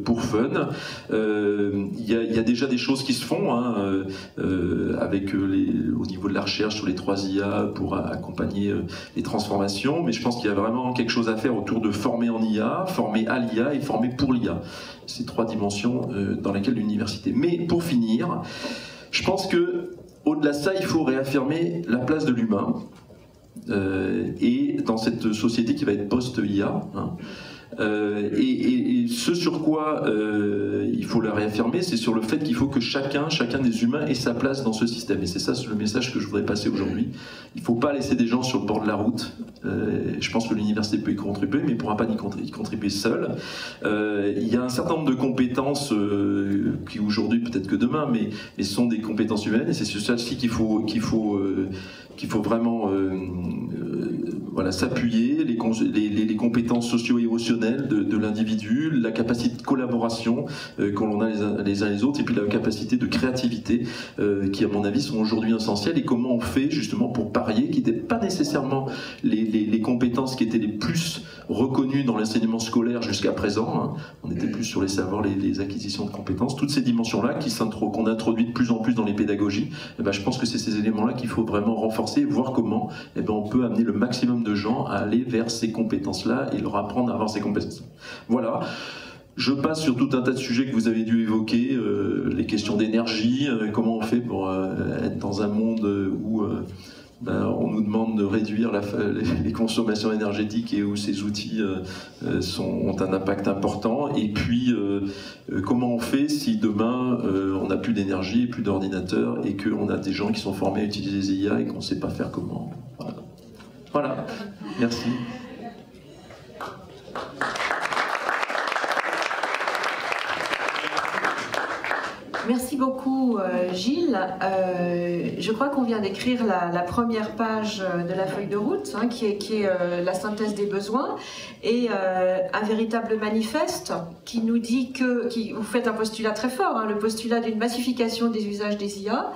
pour Fun. Il y a déjà des choses qui se font, hein, au niveau de la recherche sur les 3 IA pour accompagner les transformations, mais je pense qu'il y a vraiment quelque chose à faire autour de former en IA, former à l'IA et former pour l'IA. Ces 3 dimensions dans lesquelles l'université. Mais pour finir, je pense que au-delà de ça, il faut réaffirmer la place de l'humain et dans cette société qui va être post-IA. Hein. Et ce sur quoi il faut la réaffirmer, c'est sur le fait qu'il faut que chacun des humains ait sa place dans ce système. Et c'est ça le message que je voudrais passer aujourd'hui. Il ne faut pas laisser des gens sur le bord de la route. Je pense que l'université peut y contribuer, mais ne pourra pas y contribuer seule. Il y a un certain nombre de compétences qui aujourd'hui, peut-être que demain, mais sont des compétences humaines, et c'est sur celles-ci qu'il faut vraiment voilà, s'appuyer, les compétences socio-émotionnelles de l'individu, la capacité de collaboration que l'on a les uns les autres, et puis la capacité de créativité qui, à mon avis, sont aujourd'hui essentielles. Et comment on fait justement pour parier, qui n'étaient pas nécessairement les compétences qui étaient les plus reconnues dans l'enseignement scolaire jusqu'à présent, hein. On était plus sur les savoirs, les acquisitions de compétences, toutes ces dimensions-là qu'on introduit de plus en plus dans les pédagogies. Je pense que c'est ces éléments-là qu'il faut vraiment renforcer et voir comment on peut amener le maximum de gens à aller vers ces compétences-là et leur apprendre à avoir ces compétences. Voilà. Je passe sur tout un tas de sujets que vous avez dû évoquer, les questions d'énergie, comment on fait pour être dans un monde où on nous demande de réduire les consommations énergétiques et où ces outils ont un impact important. Et puis, comment on fait si demain on n'a plus d'énergie, plus d'ordinateurs et qu'on a des gens qui sont formés à utiliser les IA et qu'on ne sait pas faire comment. Voilà. Merci. Merci beaucoup Gilles. Je crois qu'on vient d'écrire la première page de la feuille de route, hein, qui est la synthèse des besoins, et un véritable manifeste qui nous dit que, vous faites un postulat très fort, hein, le postulat d'une massification des usages des IA,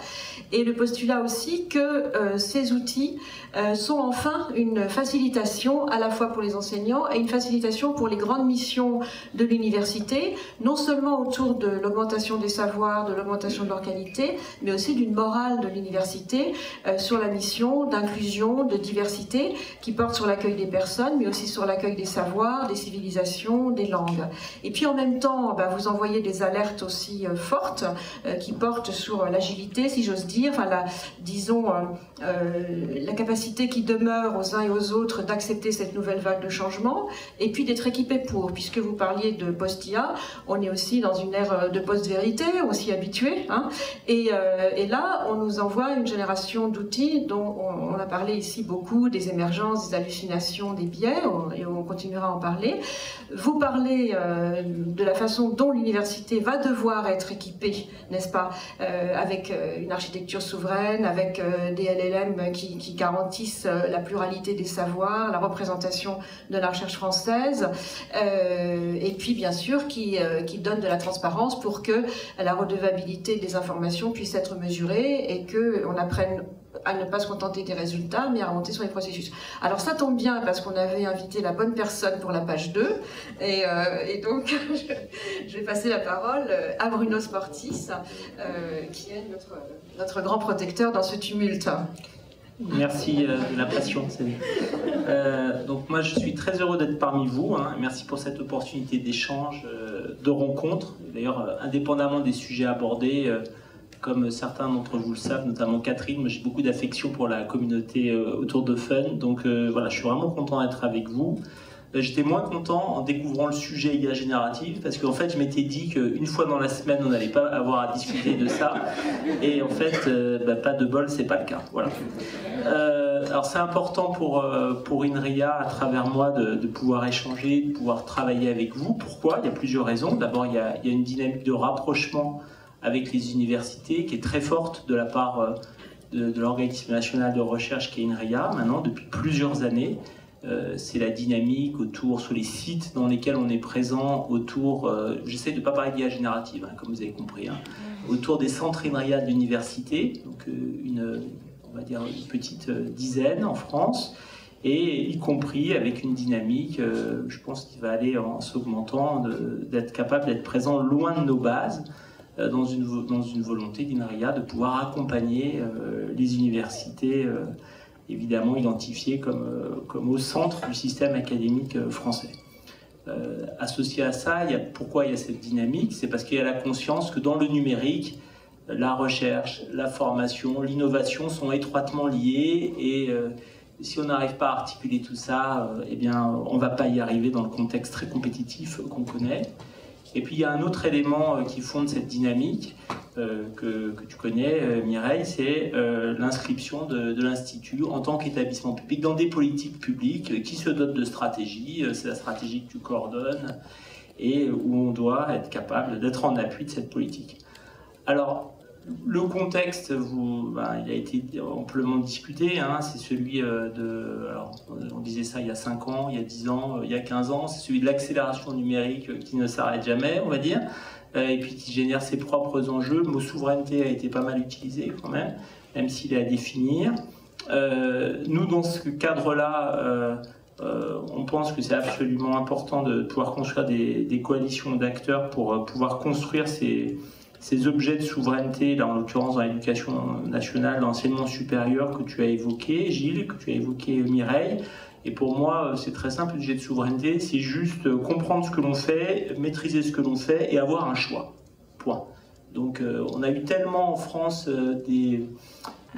et le postulat aussi que ces outils sont enfin une facilitation à la fois pour les enseignants et une facilitation pour les grandes missions de l'université, non seulement autour de l'augmentation des savoirs, de l'augmentation de leur qualité, mais aussi d'une morale de l'université sur la mission d'inclusion, de diversité, qui porte sur l'accueil des personnes, mais aussi sur l'accueil des savoirs, des civilisations, des langues. Et puis en même temps, vous envoyez des alertes aussi fortes qui portent sur l'agilité, si j'ose dire, enfin la capacité qui demeure aux uns et aux autres d'accepter cette nouvelle vague de changement, et puis d'être équipé pour, puisque vous parliez de post-IA, on est aussi dans une ère de post-vérité, on s'y est habitué, hein, et là on nous envoie une génération d'outils dont on a parlé ici beaucoup, des émergences, des hallucinations, des biais, et on continuera à en parler. Vous parlez de la façon dont l'université va devoir être équipée, n'est-ce pas, avec une architecture souveraine, avec des LLM qui garantissent la pluralité des savoirs, la représentation de la recherche française, et puis bien sûr qui donne de la transparence pour que la redevabilité des informations puisse être mesurée et qu'on apprenne à ne pas se contenter des résultats, mais à remonter sur les processus. Alors ça tombe bien parce qu'on avait invité la bonne personne pour la page 2, et donc je vais passer la parole à Bruno Sportis, qui est notre grand protecteur dans ce tumulte. Merci de la passion. Donc moi je suis très heureux d'être parmi vous, hein. Merci pour cette opportunité d'échange, de rencontre. D'ailleurs, indépendamment des sujets abordés, comme certains d'entre vous le savent, notamment Catherine, moi j'ai beaucoup d'affection pour la communauté autour de Fun, donc voilà, je suis vraiment content d'être avec vous. J'étais moins content en découvrant le sujet IA générative, parce qu'en fait je m'étais dit qu'une fois dans la semaine on n'allait pas avoir à discuter de ça, et en fait pas de bol, c'est pas le cas. Voilà. Alors c'est important pour INRIA, à travers moi, de pouvoir échanger, de pouvoir travailler avec vous. Pourquoi? Il y a plusieurs raisons. D'abord il y a une dynamique de rapprochement avec les universités qui est très forte de la part de l'organisme national de recherche qui est INRIA, maintenant depuis plusieurs années. C'est la dynamique autour, sur les sites dans lesquels on est présent, autour, j'essaie de ne pas parler d'IA générative, hein, comme vous avez compris, hein, autour des centres INRIA de l'université, donc on va dire une petite dizaine en France, et y compris avec une dynamique, je pense qu'il va aller en s'augmentant, d'être capable d'être présent loin de nos bases, dans une volonté d'INRIA de pouvoir accompagner les universités évidemment identifiées comme au centre du système académique français. Associé à ça, pourquoi il y a cette dynamique? C'est parce qu'il y a la conscience que dans le numérique, la recherche, la formation, l'innovation sont étroitement liées, et si on n'arrive pas à articuler tout ça, eh bien, on ne va pas y arriver dans le contexte très compétitif qu'on connaît. Et puis il y a un autre élément qui fonde cette dynamique que tu connais, Mireille, c'est l'inscription de l'Institut en tant qu'établissement public dans des politiques publiques qui se dotent de stratégies. C'est la stratégie que tu coordonnes et où on doit être capable d'être en appui de cette politique. Alors, le contexte, il a été amplement discuté, hein, c'est celui alors, on disait ça il y a 5 ans, il y a 10 ans, il y a 15 ans, c'est celui de l'accélération numérique qui ne s'arrête jamais, on va dire, et puis qui génère ses propres enjeux. Le mot souveraineté a été pas mal utilisé quand même s'il est à définir. Nous, dans ce cadre-là, on pense que c'est absolument important de pouvoir construire des coalitions d'acteurs pour pouvoir construire ces objets de souveraineté, là en l'occurrence dans l'éducation nationale, l'enseignement supérieur que tu as évoqué, Gilles, que tu as évoqué, Mireille. Et pour moi, c'est très simple, l'objet de souveraineté, c'est juste comprendre ce que l'on fait, maîtriser ce que l'on fait et avoir un choix. Point. Donc on a eu tellement en France des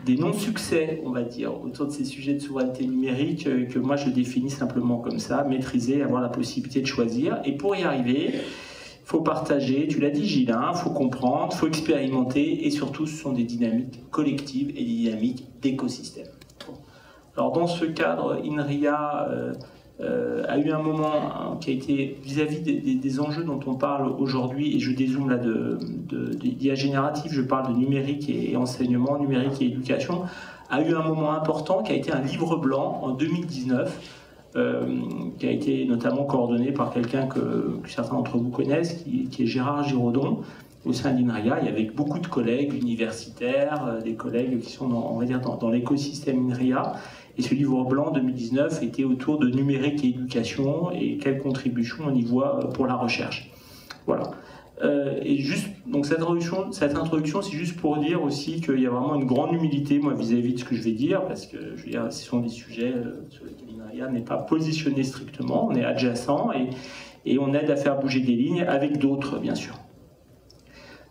non-succès, on va dire, autour de ces sujets de souveraineté numérique que moi je définis simplement comme ça, maîtriser, avoir la possibilité de choisir. Et pour y arriver, il faut partager, tu l'as dit Gilles, il faut comprendre, il faut expérimenter, et surtout ce sont des dynamiques collectives et des dynamiques d'écosystème. Alors dans ce cadre, INRIA a eu un moment qui a été vis-à-vis des enjeux dont on parle aujourd'hui, et je dézoome là d'IA générative, je parle de numérique et enseignement, numérique et éducation, a eu un moment important qui a été un livre blanc en 2019, qui a été notamment coordonné par quelqu'un que certains d'entre vous connaissent, qui est Gérard Giraudon, au sein d'INRIA, et avec beaucoup de collègues universitaires, des collègues qui sont on va dire dans l'écosystème INRIA. Et ce livre blanc 2019 était autour de numérique et éducation et quelles contributions on y voit pour la recherche. Voilà. Et juste, donc cette introduction, c'est juste pour dire aussi qu'il y a vraiment une grande humilité, moi, vis-à-vis de ce que je vais dire, parce que je veux dire, ce sont des sujets sur lesquels INRIA n'est pas positionné strictement, on est adjacent et on aide à faire bouger des lignes avec d'autres, bien sûr.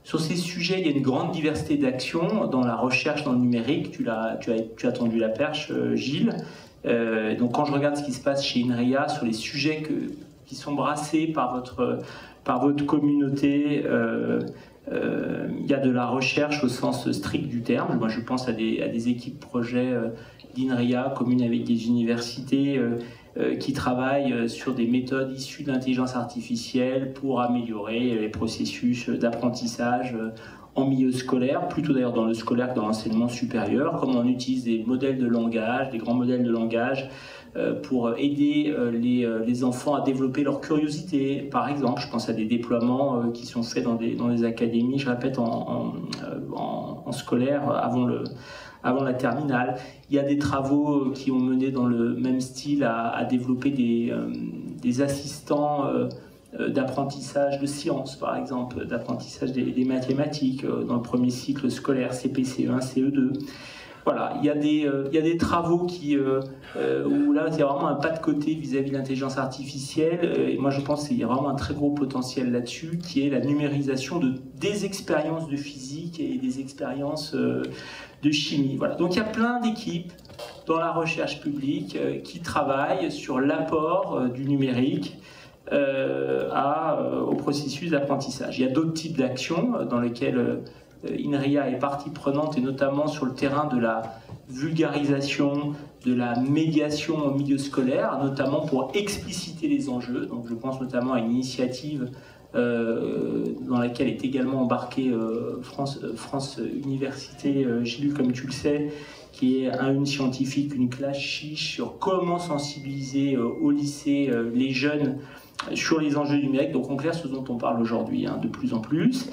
Sur ces sujets, il y a une grande diversité d'actions dans la recherche dans le numérique. Tu as tendu la perche, Gilles. Donc quand je regarde ce qui se passe chez INRIA sur les sujets qui sont brassés par votre communauté, il y a de la recherche au sens strict du terme. Moi, je pense à des équipes projets d'INRIA communes avec des universités qui travaillent sur des méthodes issues de l'intelligence artificielle pour améliorer les processus d'apprentissage en milieu scolaire, plutôt d'ailleurs dans le scolaire que dans l'enseignement supérieur, comme on utilise des modèles de langage, des grands modèles de langage, pour aider les enfants à développer leur curiosité. Par exemple, je pense à des déploiements qui sont faits dans des académies, je répète, en scolaire avant la terminale. Il y a des travaux qui ont mené dans le même style à développer des assistants d'apprentissage de sciences, par exemple, d'apprentissage des mathématiques dans le premier cycle scolaire, CP, CE1, CE2. Voilà, il y a des travaux où là, il y a vraiment un pas de côté vis-à-vis de l'intelligence artificielle. Et moi, je pense qu'il y a vraiment un très gros potentiel là-dessus, qui est la numérisation des expériences de physique et des expériences de chimie. Voilà. Donc, il y a plein d'équipes dans la recherche publique qui travaillent sur l'apport du numérique au processus d'apprentissage. Il y a d'autres types d'actions dans lesquelles INRIA est partie prenante, et notamment sur le terrain de la vulgarisation, de la médiation au milieu scolaire, notamment pour expliciter les enjeux. Donc je pense notamment à une initiative dans laquelle est également embarquée France Université, Gilles, comme tu le sais, qui est une scientifique, une classe chiche sur comment sensibiliser au lycée les jeunes sur les enjeux numériques. Donc en clair, ce dont on parle aujourd'hui de plus en plus.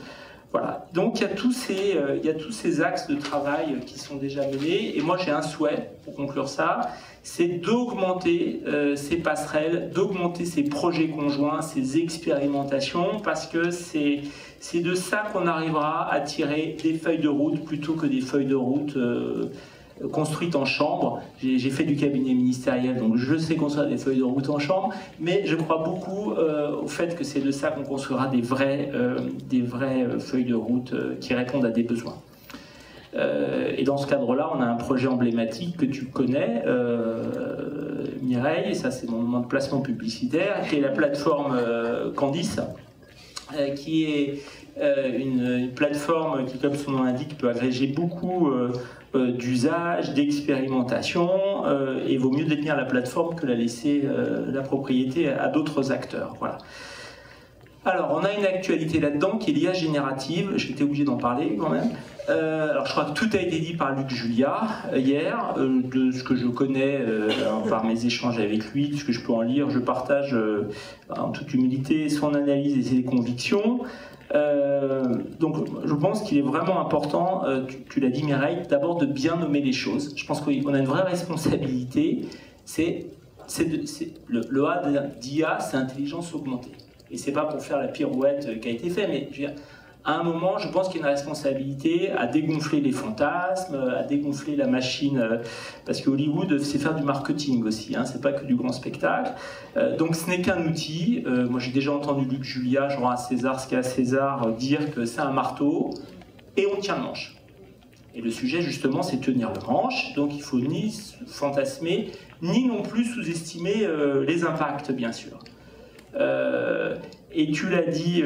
Voilà. Donc il y a tous ces axes de travail qui sont déjà menés, et moi j'ai un souhait pour conclure ça, c'est d'augmenter ces passerelles, d'augmenter ces projets conjoints, ces expérimentations, parce que c'est de ça qu'on arrivera à tirer des feuilles de route plutôt que des feuilles de route construites en chambre. J'ai fait du cabinet ministériel, donc je sais construire des feuilles de route en chambre, mais je crois beaucoup au fait que c'est de ça qu'on construira des vraies feuilles de route qui répondent à des besoins. Et dans ce cadre-là, on a un projet emblématique que tu connais, Mireille, et ça c'est mon moment de placement publicitaire, qui est la plateforme Candice, qui est une plateforme qui, comme son nom l'indique, peut agréger beaucoup d'usages, d'expérimentation, et vaut mieux détenir la plateforme que la laisser la propriété à d'autres acteurs. Voilà. Alors, on a une actualité là-dedans qui est l'IA générative. J'étais obligé d'en parler quand même. Alors, je crois que tout a été dit par Luc Julia hier. De ce que je connais par mes échanges avec lui, de ce que je peux en lire, je partage en toute humilité son analyse et ses convictions. Donc je pense qu'il est vraiment important, tu l'as dit Mireille, d'abord de bien nommer les choses. Je pense qu'on a une vraie responsabilité, le A d'IA, c'est intelligence augmentée. Et c'est pas pour faire la pirouette qui a été faite, mais je veux dire, à un moment, je pense qu'il y a une responsabilité à dégonfler les fantasmes, à dégonfler la machine, parce que Hollywood, c'est faire du marketing aussi, c'est pas que du grand spectacle. Donc ce n'est qu'un outil. Moi j'ai déjà entendu Luc Julia, je rends à César ce qu'il y a à César, dire que c'est un marteau, et on tient le manche. Et le sujet justement, c'est tenir le manche, donc il faut ni fantasmer, ni non plus sous-estimer les impacts, bien sûr. Et tu l'as dit,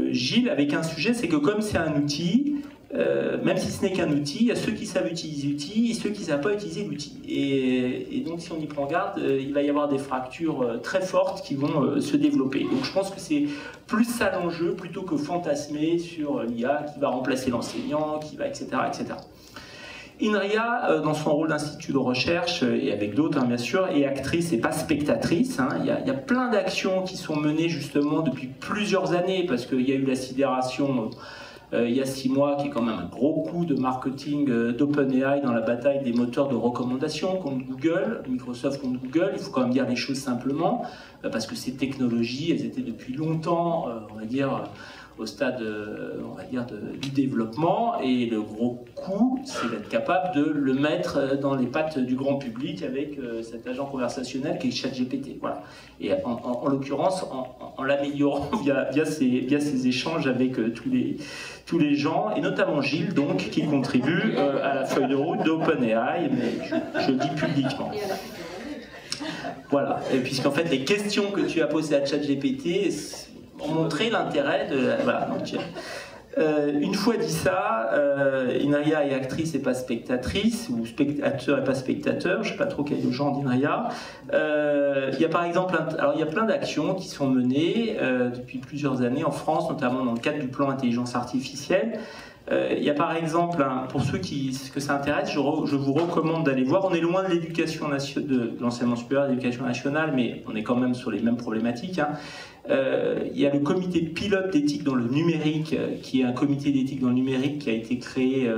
Gilles, avec un sujet, c'est que comme c'est un outil, même si ce n'est qu'un outil, il y a ceux qui savent utiliser l'outil et ceux qui ne savent pas utiliser l'outil. Et donc, si on y prend garde, il va y avoir des fractures très fortes qui vont se développer. Donc, je pense que c'est plus ça l'enjeu plutôt que fantasmer sur l'IA qui va remplacer l'enseignant, qui va, etc., etc. INRIA, dans son rôle d'institut de recherche, et avec d'autres bien sûr, est actrice et pas spectatrice. Il y a plein d'actions qui sont menées justement depuis plusieurs années, parce qu'il y a eu la sidération il y a 6 mois, qui est quand même un gros coup de marketing d'OpenAI dans la bataille des moteurs de recommandation contre Google, Microsoft contre Google. Il faut quand même dire les choses simplement, parce que ces technologies, elles étaient depuis longtemps, on va dire, au stade du développement, et le gros coup, c'est d'être capable de le mettre dans les pattes du grand public avec cet agent conversationnel qui est ChatGPT. Voilà. Et en l'occurrence, en l'améliorant via ces échanges avec tous les gens, et notamment Gilles, donc, qui contribue à la feuille de route d'OpenAI, mais je le dis publiquement. Voilà. Et puisqu'en fait, les questions que tu as posées à ChatGPT ont montré l'intérêt de... Voilà, donc, une fois dit ça, INRIA est actrice et pas spectatrice, ou spectateur et pas spectateur, je ne sais pas trop quel est le genre d'INRIA. Il y a par exemple, il y a plein d'actions qui sont menées depuis plusieurs années en France, notamment dans le cadre du plan intelligence artificielle. Il y a par exemple, pour ceux que ça intéresse, je vous recommande d'aller voir. On est loin de l'éducation nationale, de l'enseignement supérieur, de l'éducation nationale, mais on est quand même sur les mêmes problématiques. Il y a le comité pilote d'éthique dans le numérique, qui est un comité d'éthique dans le numérique qui a été créé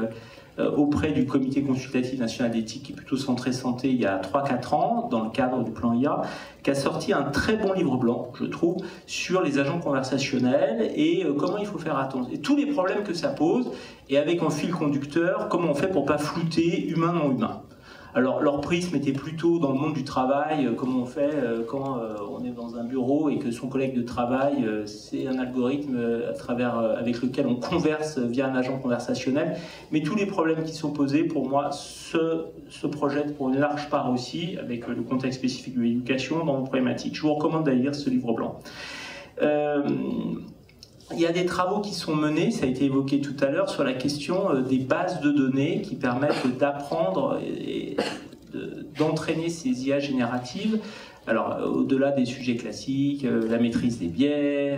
auprès du comité consultatif national d'éthique, qui est plutôt centré santé, il y a 3-4 ans, dans le cadre du plan IA, qui a sorti un très bon livre blanc, je trouve, sur les agents conversationnels et comment il faut faire attention, et tous les problèmes que ça pose, et avec en fil conducteur, comment on fait pour ne pas flouter humain non humain. Alors, leur prisme était plutôt dans le monde du travail, comment on fait quand on est dans un bureau et que son collègue de travail, c'est un algorithme avec lequel on converse via un agent conversationnel. Mais tous les problèmes qui sont posés, pour moi, se projettent pour une large part aussi, avec le contexte spécifique de l'éducation, dans nos problématiques. Je vous recommande d'aller lire ce livre blanc. Il y a des travaux qui sont menés, ça a été évoqué tout à l'heure, sur la question des bases de données qui permettent d'apprendre et d'entraîner ces IA génératives. Alors, au-delà des sujets classiques, la maîtrise des biais,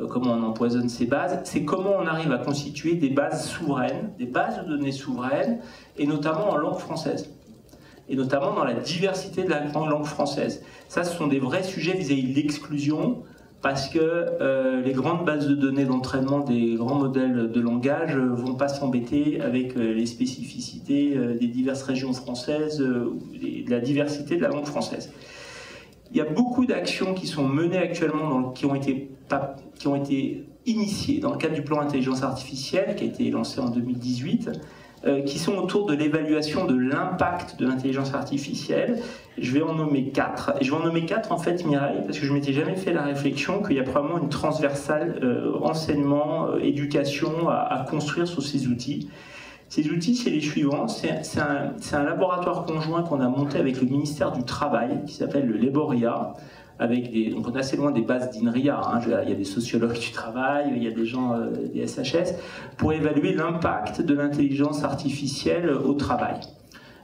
comment on empoisonne ces bases, c'est comment on arrive à constituer des bases souveraines, des bases de données souveraines, et notamment en langue française. Et notamment dans la diversité de la langue française. Ça, ce sont des vrais sujets vis-à-vis de l'exclusion, parce que les grandes bases de données d'entraînement des grands modèles de langage ne vont pas s'embêter avec les spécificités des diverses régions françaises, de la diversité de la langue française. Il y a beaucoup d'actions qui sont menées actuellement, qui ont été initiées dans le cadre du plan intelligence artificielle, qui a été lancé en 2018, qui sont autour de l'évaluation de l'impact de l'intelligence artificielle. Je vais en nommer 4. Et je vais en nommer 4 en fait, Mireille, parce que je ne m'étais jamais fait la réflexion qu'il y a probablement une transversale enseignement, éducation à construire sur ces outils. Ces outils, c'est les suivants. C'est un laboratoire conjoint qu'on a monté avec le ministère du Travail, qui s'appelle le Laboria, donc on est assez loin des bases d'INRIA, il y a des sociologues du travail, il y a des gens des SHS, pour évaluer l'impact de l'intelligence artificielle au travail.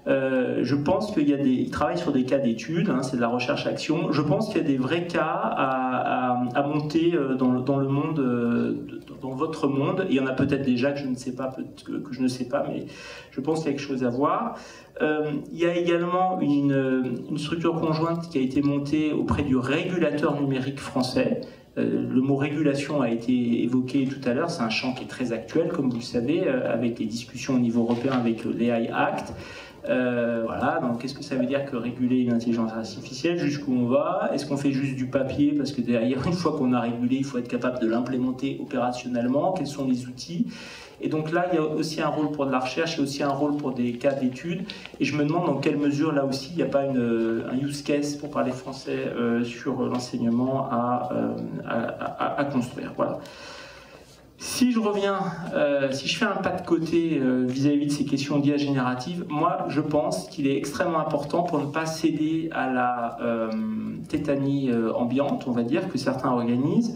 Je pense qu'ils travaillent sur des cas d'études, c'est de la recherche-action. Je pense qu'il y a des vrais cas à monter dans le monde, dans votre monde. Il y en a peut-être déjà que je ne sais pas, mais je pense qu'il y a quelque chose à voir. Il y a également une structure conjointe qui a été montée auprès du régulateur numérique français. Le mot régulation a été évoqué tout à l'heure, c'est un champ qui est très actuel, comme vous le savez, avec les discussions au niveau européen avec l'AI Act. Voilà, donc qu'est-ce que ça veut dire que réguler une intelligence artificielle, jusqu'où on va, est-ce qu'on fait juste du papier, parce que derrière, une fois qu'on a régulé, il faut être capable de l'implémenter opérationnellement, quels sont les outils, et donc là il y a aussi un rôle pour de la recherche, il y a aussi un rôle pour des cas d'études, et je me demande dans quelle mesure là aussi il n'y a pas un use case, pour parler français, sur l'enseignement à construire. Voilà. Si je reviens, si je fais un pas de côté vis-à-vis de ces questions d'IA générative, moi je pense qu'il est extrêmement important, pour ne pas céder à la tétanie ambiante, on va dire, que certains organisent,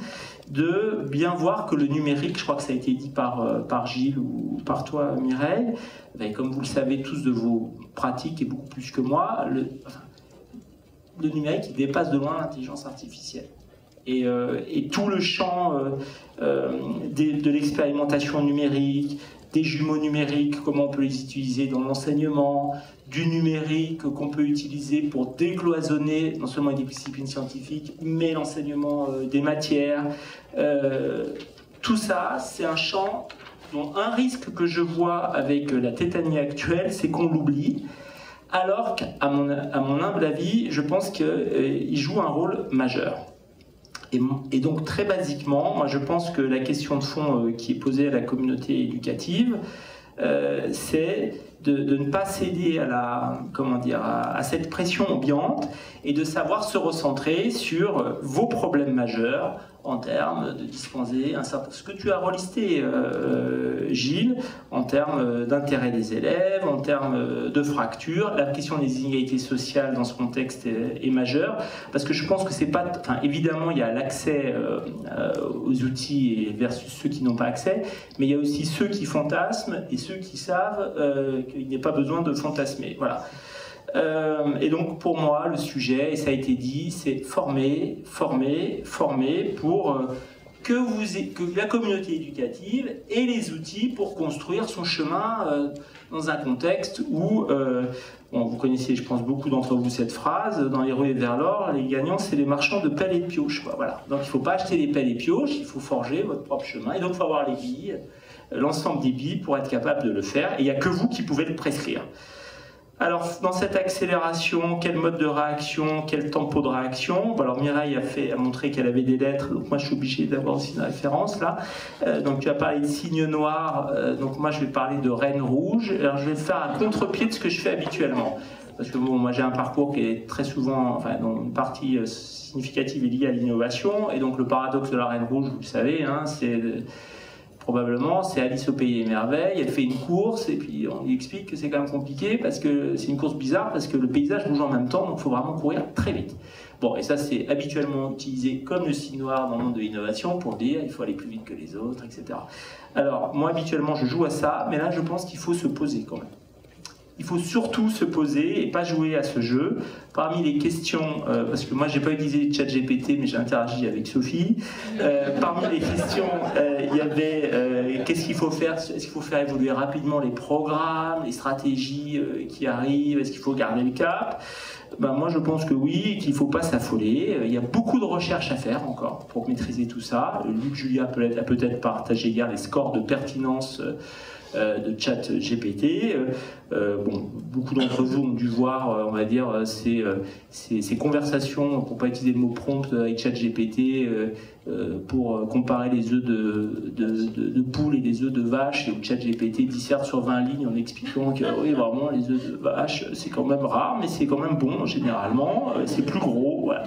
de bien voir que le numérique, je crois que ça a été dit par Gilles ou par toi Mireille, et comme vous le savez tous de vos pratiques et beaucoup plus que moi, le numérique il dépasse de loin l'intelligence artificielle. Et tout le champ de l'expérimentation numérique, des jumeaux numériques, comment on peut les utiliser dans l'enseignement, du numérique qu'on peut utiliser pour décloisonner non seulement les disciplines scientifiques, mais l'enseignement des matières. Tout ça, c'est un champ dont un risque que je vois avec la tétanie actuelle, c'est qu'on l'oublie, alors qu'à mon humble avis, je pense qu'il joue un rôle majeur. Et donc très basiquement, moi je pense que la question de fond qui est posée à la communauté éducative, c'est de ne pas céder à cette pression ambiante et de savoir se recentrer sur vos problèmes majeurs en termes de dispenser ce que tu as relisté, Gilles, en termes d'intérêt des élèves, en termes de fractures. La question des inégalités sociales dans ce contexte est majeure, parce que je pense que c'est pas... Enfin, évidemment, il y a l'accès aux outils et versus ceux qui n'ont pas accès, mais il y a aussi ceux qui fantasment et ceux qui savent qu'il n'y a pas besoin de fantasmer. Voilà. Et donc pour moi le sujet, et ça a été dit, c'est former pour que la communauté éducative ait les outils pour construire son chemin dans un contexte où, vous connaissez, je pense, beaucoup d'entre vous cette phrase, dans les ruées vers l'or, les gagnants c'est les marchands de pelles et de pioches. Voilà. Donc il ne faut pas acheter les pelles et pioches, il faut forger votre propre chemin, et donc il faut avoir les billes, l'ensemble des billes pour être capable de le faire, et il n'y a que vous qui pouvez le prescrire. Alors, dans cette accélération, quel mode de réaction, quel tempo de réaction? Alors, Mireille a montré qu'elle avait des lettres, donc moi je suis obligé d'avoir aussi une référence là. Donc, tu as parlé de signe noir, donc moi je vais parler de reine rouge. Alors, je vais faire un contre-pied de ce que je fais habituellement. Parce que bon, moi j'ai un parcours qui est très souvent, enfin, dont une partie significative est liée à l'innovation, et donc le paradoxe de la reine rouge, vous le savez, hein, probablement, c'est Alice au pays des merveilles, elle fait une course et puis on lui explique que c'est quand même compliqué parce que c'est une course bizarre parce que le paysage bouge en même temps, donc il faut vraiment courir très vite. Bon, et ça c'est habituellement utilisé comme le signe noir dans le monde de l'innovation pour dire il faut aller plus vite que les autres, etc. Alors, moi habituellement je joue à ça, mais là je pense qu'il faut se poser quand même. Il faut surtout se poser et pas jouer à ce jeu. Parmi les questions, parce que moi j'ai pas utilisé ChatGPT mais j'ai interagi avec Sophie, parmi les questions il y avait qu'est-ce qu'il faut faire, est-ce qu'il faut faire évoluer rapidement les programmes, les stratégies qui arrivent, est-ce qu'il faut garder le cap? Moi je pense que oui, qu'il ne faut pas s'affoler. Il y a beaucoup de recherches à faire encore pour maîtriser tout ça. Luc Julia a peut-être partagé hier les scores de pertinence de ChatGPT. Beaucoup d'entre vous ont dû voir, on va dire, ces conversations, pour ne pas utiliser le mot prompt, avec ChatGPT pour comparer les œufs de poule et les œufs de vache, et où ChatGPT disserte sur 20 lignes en expliquant que oui, vraiment, les œufs de vache, c'est quand même rare, mais c'est quand même bon, généralement, c'est plus gros. Voilà.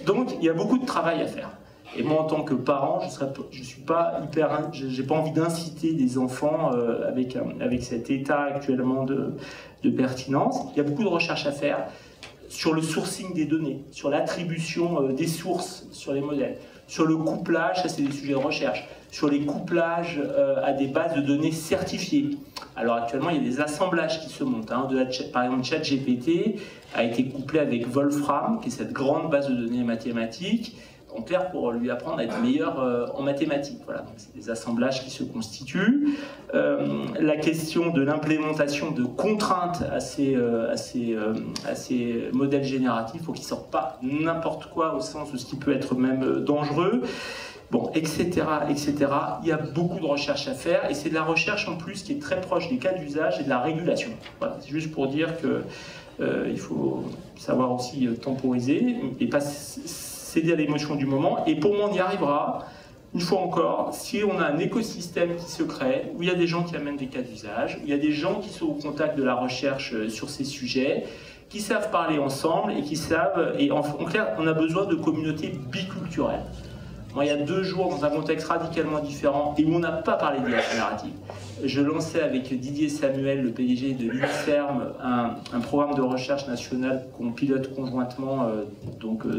Donc, il y a beaucoup de travail à faire. Et moi, en tant que parent, je suis pas hyper, j'ai pas envie d'inciter des enfants avec cet état actuellement de pertinence. Il y a beaucoup de recherches à faire sur le sourcing des données, sur l'attribution des sources sur les modèles, sur le couplage, ça c'est des sujets de recherche, sur les couplages à des bases de données certifiées. Alors actuellement, il y a des assemblages qui se montent. Par exemple, ChatGPT a été couplé avec Wolfram, qui est cette grande base de données mathématiques, en clair pour lui apprendre à être meilleur en mathématiques. Voilà, donc c'est des assemblages qui se constituent. La question de l'implémentation de contraintes à ces modèles génératifs, il faut qu'ils ne sortent pas n'importe quoi au sens de ce qui peut être même dangereux. Bon, etc., etc. Il y a beaucoup de recherches à faire, et c'est de la recherche en plus qui est très proche des cas d'usage et de la régulation. Voilà, c'est juste pour dire que il faut savoir aussi temporiser et pas céder à l'émotion du moment. Et pour moi, on y arrivera, une fois encore, si on a un écosystème qui se crée, où il y a des gens qui amènent des cas d'usage, où il y a des gens qui sont au contact de la recherche sur ces sujets, qui savent parler ensemble et qui savent... Et en clair, on a besoin de communautés biculturelles. Moi, il y a 2 jours, dans un contexte radicalement différent, et où on n'a pas parlé d'IA générative, je lançais avec Didier Samuel, le PDG de l'INSERM, un programme de recherche nationale qu'on pilote conjointement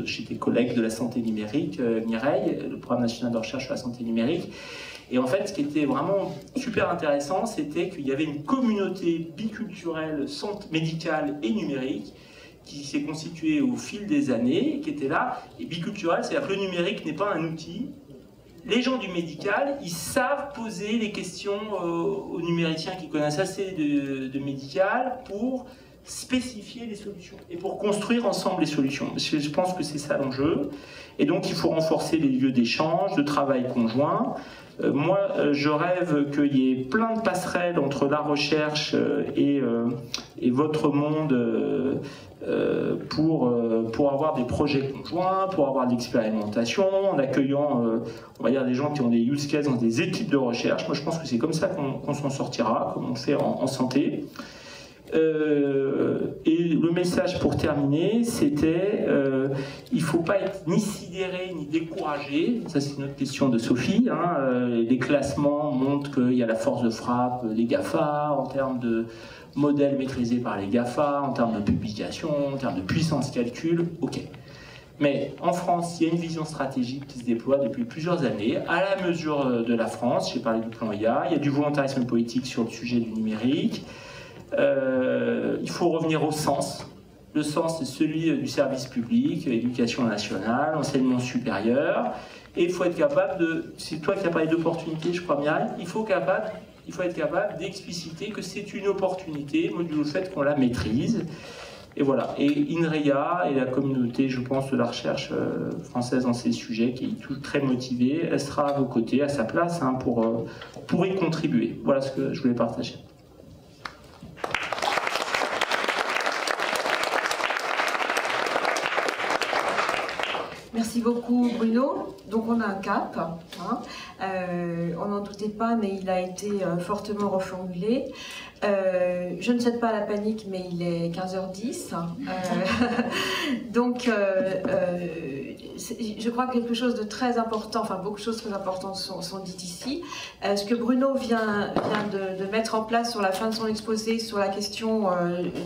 chez tes collègues de la santé numérique, Mireille, le programme national de recherche sur la santé numérique. Et en fait, ce qui était vraiment super intéressant, c'était qu'il y avait une communauté biculturelle, médicale et numérique qui s'est constituée au fil des années, qui était là. Et biculturelle, c'est-à-dire que le numérique n'est pas un outil. Les gens du médical, ils savent poser les questions aux numériciens qui connaissent assez de médical pour spécifier les solutions et pour construire ensemble les solutions. Je pense que c'est ça l'enjeu. Et donc, il faut renforcer les lieux d'échange, de travail conjoint. Moi, je rêve qu'il y ait plein de passerelles entre la recherche et votre monde pour avoir des projets conjoints, pour avoir de l'expérimentation, en accueillant, on va dire, des gens qui ont des use cases dans des équipes de recherche. Moi, je pense que c'est comme ça qu'on s'en sortira, comme on fait en santé. Et le message pour terminer, c'était il ne faut pas être ni sidéré ni découragé. Ça, c'est une autre question de Sophie. Les classements montrent qu'il y a la force de frappe des GAFA en termes de modèles maîtrisés par les GAFA, en termes de publication, en termes de puissance calcul. Ok. Mais en France, il y a une vision stratégique qui se déploie depuis plusieurs années, à la mesure de la France. J'ai parlé du plan IA. Il y a du volontarisme politique sur le sujet du numérique. Il faut revenir au sens. Le sens, c'est celui du service public, éducation nationale, enseignement supérieur. Et il faut être capable de... C'est toi qui as parlé d'opportunité, je crois, Mireille. Il faut être capable d'expliciter que c'est une opportunité, modulo le fait qu'on la maîtrise. Et voilà. Et INRIA et la communauté, je pense, de la recherche française dans ces sujets, qui est très motivée, elle sera à vos côtés, à sa place, pour y contribuer. Voilà ce que je voulais partager. Merci beaucoup Bruno. Donc on a un cap, on n'en doutait pas, mais il a été fortement reformulé. Je ne cède pas à la panique, mais il est 15h10. Donc je crois que quelque chose de très important, enfin beaucoup de choses très importantes sont dites ici. Ce que Bruno vient de mettre en place sur la fin de son exposé, sur la question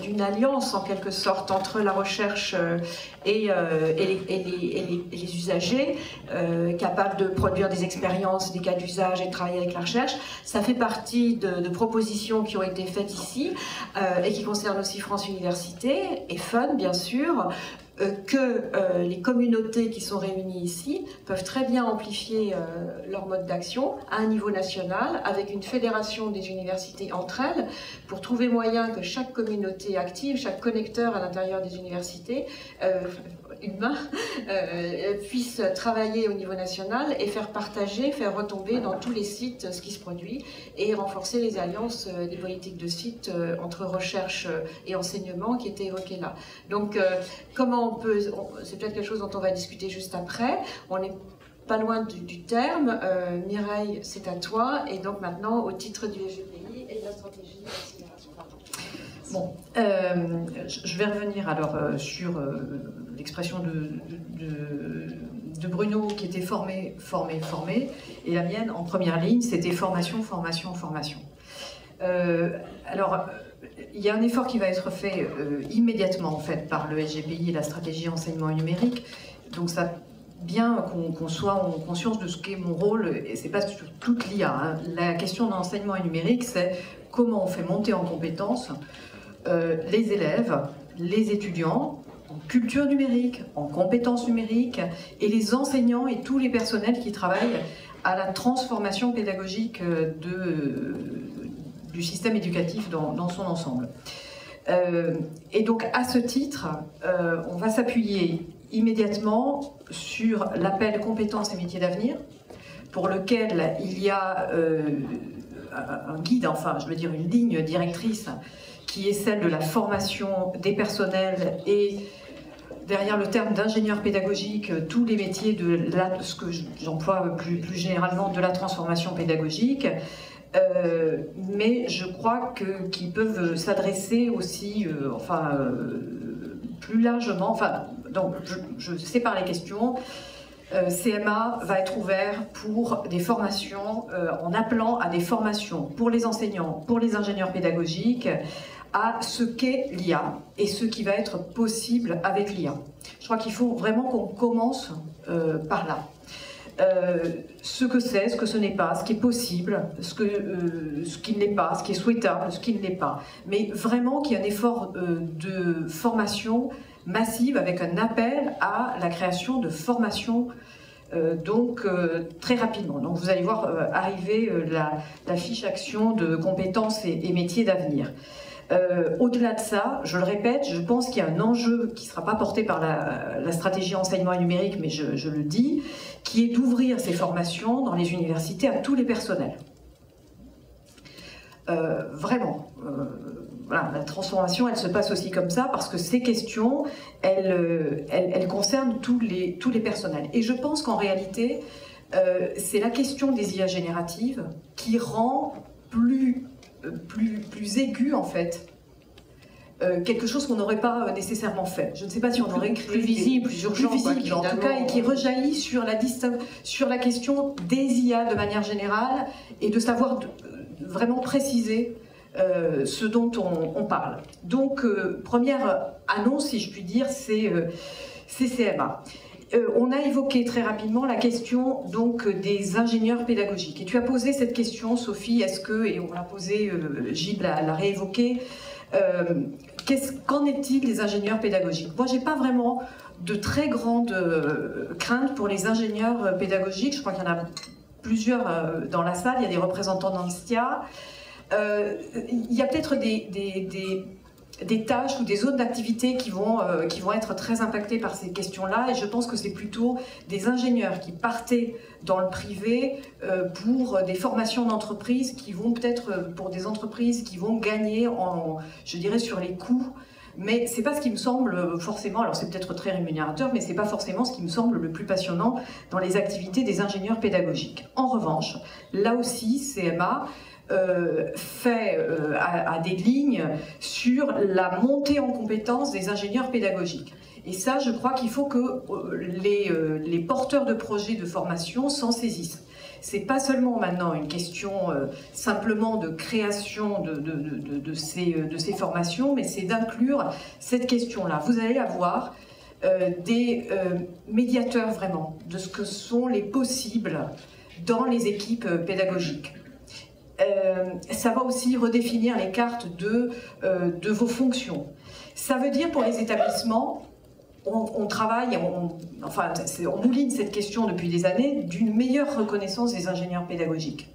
d'une alliance en quelque sorte entre la recherche et les usagers, capables de produire des expériences, des cas d'usage et de travailler avec la recherche, ça fait partie de propositions qui ont été faites ici et qui concernent aussi France Université et FUN bien sûr, que les communautés qui sont réunies ici peuvent très bien amplifier leur mode d'action à un niveau national avec une fédération des universités entre elles pour trouver moyen que chaque communauté active, chaque connecteur à l'intérieur des universités humain puisse travailler au niveau national et faire partager, faire retomber dans tous les sites ce qui se produit et renforcer les alliances des politiques de sites entre recherche et enseignement qui étaient évoquées là. Donc comment on peut, c'est peut-être quelque chose dont on va discuter juste après, on n'est pas loin du terme. Mireille, c'est à toi, et donc maintenant au titre du SGPI et de la stratégie d'accélération. Bon, je vais revenir alors sur l'expression de Bruno qui était formé, et la mienne en première ligne, c'était formation. Alors, il y a un effort qui va être fait immédiatement en fait par le SGPI et la stratégie enseignement numérique, donc ça bien qu'on soit en conscience de ce qu'est mon rôle, et c'est pas sur toute l'IA. La question de l'enseignement numérique, c'est comment on fait monter en compétences les élèves, les étudiants, en culture numérique, en compétences numériques, et les enseignants et tous les personnels qui travaillent à la transformation pédagogique du système éducatif dans son ensemble. Et donc, à ce titre, on va s'appuyer immédiatement sur l'appel compétences et métiers d'avenir, pour lequel il y a un guide, enfin, je veux dire une ligne directrice, qui est celle de la formation des personnels et derrière le terme d'ingénieur pédagogique, tous les métiers ce que j'emploie plus généralement de la transformation pédagogique, mais je crois qu'ils peuvent s'adresser aussi, plus largement, donc je sépare les questions. CMA va être ouvert pour des formations, en appelant à des formations pour les enseignants, pour les ingénieurs pédagogiques, à ce qu'est l'IA et ce qui va être possible avec l'IA. Je crois qu'il faut vraiment qu'on commence par là. Ce que c'est, ce que ce n'est pas, ce qui est possible, ce qui ne l'est pas, ce qui est souhaitable, ce qui ne l'est pas. Mais vraiment qu'il y ait un effort de formation massive avec un appel à la création de formations très rapidement. Donc vous allez voir arriver la fiche action de compétences et métiers d'avenir. Au-delà de ça, je le répète, je pense qu'il y a un enjeu qui ne sera pas porté par la stratégie enseignement numérique, mais je le dis, qui est d'ouvrir ces formations dans les universités à tous les personnels. Vraiment. Voilà, la transformation, elle se passe aussi comme ça, parce que ces questions, elles concernent tous les personnels. Et je pense qu'en réalité, c'est la question des IA génératives qui rend plus aigu, en fait, quelque chose qu'on n'aurait pas nécessairement fait. Je ne sais pas si on aurait plus visible, plus urgent, en tout cas, et qui rejaillit sur la question des IA de manière générale, et de savoir vraiment préciser ce dont on parle. Donc, première annonce, si je puis dire, c'est CMA. On a évoqué très rapidement la question donc des ingénieurs pédagogiques. Et tu as posé cette question, Sophie, est-ce que, et on l'a posé, Gilles l'a réévoqué, qu'en est-il des ingénieurs pédagogiques? Moi, j'ai pas vraiment de très grande crainte pour les ingénieurs pédagogiques. Je crois qu'il y en a plusieurs dans la salle, il y a des représentants d'Anstia. Il y a peut-être des tâches ou des zones d'activité qui vont être très impactées par ces questions-là, et je pense que c'est plutôt des ingénieurs qui partaient dans le privé pour des formations d'entreprise qui vont peut-être, pour des entreprises qui vont gagner, je dirais, sur les coûts. Mais c'est pas ce qui me semble forcément, alors c'est peut-être très rémunérateur, mais c'est pas forcément ce qui me semble le plus passionnant dans les activités des ingénieurs pédagogiques. En revanche, là aussi, CMA a des lignes sur la montée en compétences des ingénieurs pédagogiques. Et ça, je crois qu'il faut que les porteurs de projets de formation s'en saisissent. C'est pas seulement maintenant une question simplement de création de ces formations, mais c'est d'inclure cette question-là. Vous allez avoir des médiateurs vraiment de ce que sont les possibles dans les équipes pédagogiques. Ça va aussi redéfinir les cartes de vos fonctions. Ça veut dire pour les établissements, on travaille, on mouline cette question depuis des années, d'une meilleure reconnaissance des ingénieurs pédagogiques.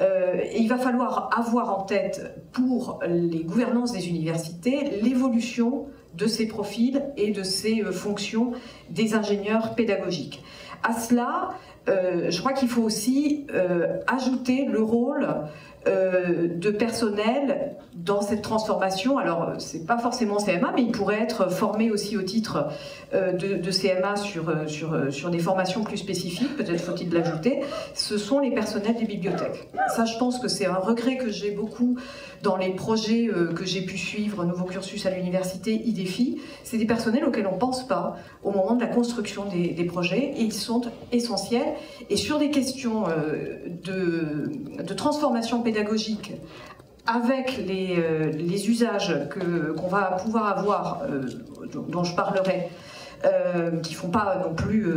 Et il va falloir avoir en tête pour les gouvernances des universités l'évolution de ces profils et de ces fonctions des ingénieurs pédagogiques. À cela, je crois qu'il faut aussi ajouter le rôle de personnel dans cette transformation. Alors, c'est pas forcément CMA, mais il pourrait être formé aussi au titre de CMA sur des formations plus spécifiques, peut-être faut-il l'ajouter. Ce sont les personnels des bibliothèques. Ça, je pense que c'est un regret que j'ai beaucoup dans les projets que j'ai pu suivre, Nouveau Cursus à l'université, IDEFI. C'est des personnels auxquels on ne pense pas au moment de la construction des projets, et ils sont essentiels. Et sur des questions de transformation pédagogique, avec les usages qu'on va pouvoir avoir, dont je parlerai, qui ne font pas non plus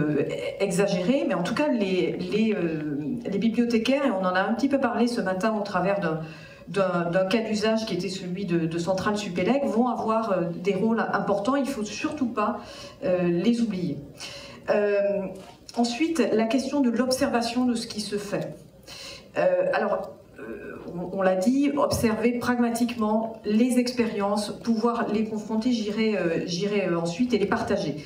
exagérer, mais en tout cas les bibliothécaires, et on en a un petit peu parlé ce matin au travers d'un cas d'usage qui était celui de Centrale Supélec, vont avoir des rôles importants, il ne faut surtout pas les oublier. Ensuite, la question de l'observation de ce qui se fait. On l'a dit, observer pragmatiquement les expériences, pouvoir les confronter, j'irai ensuite et les partager.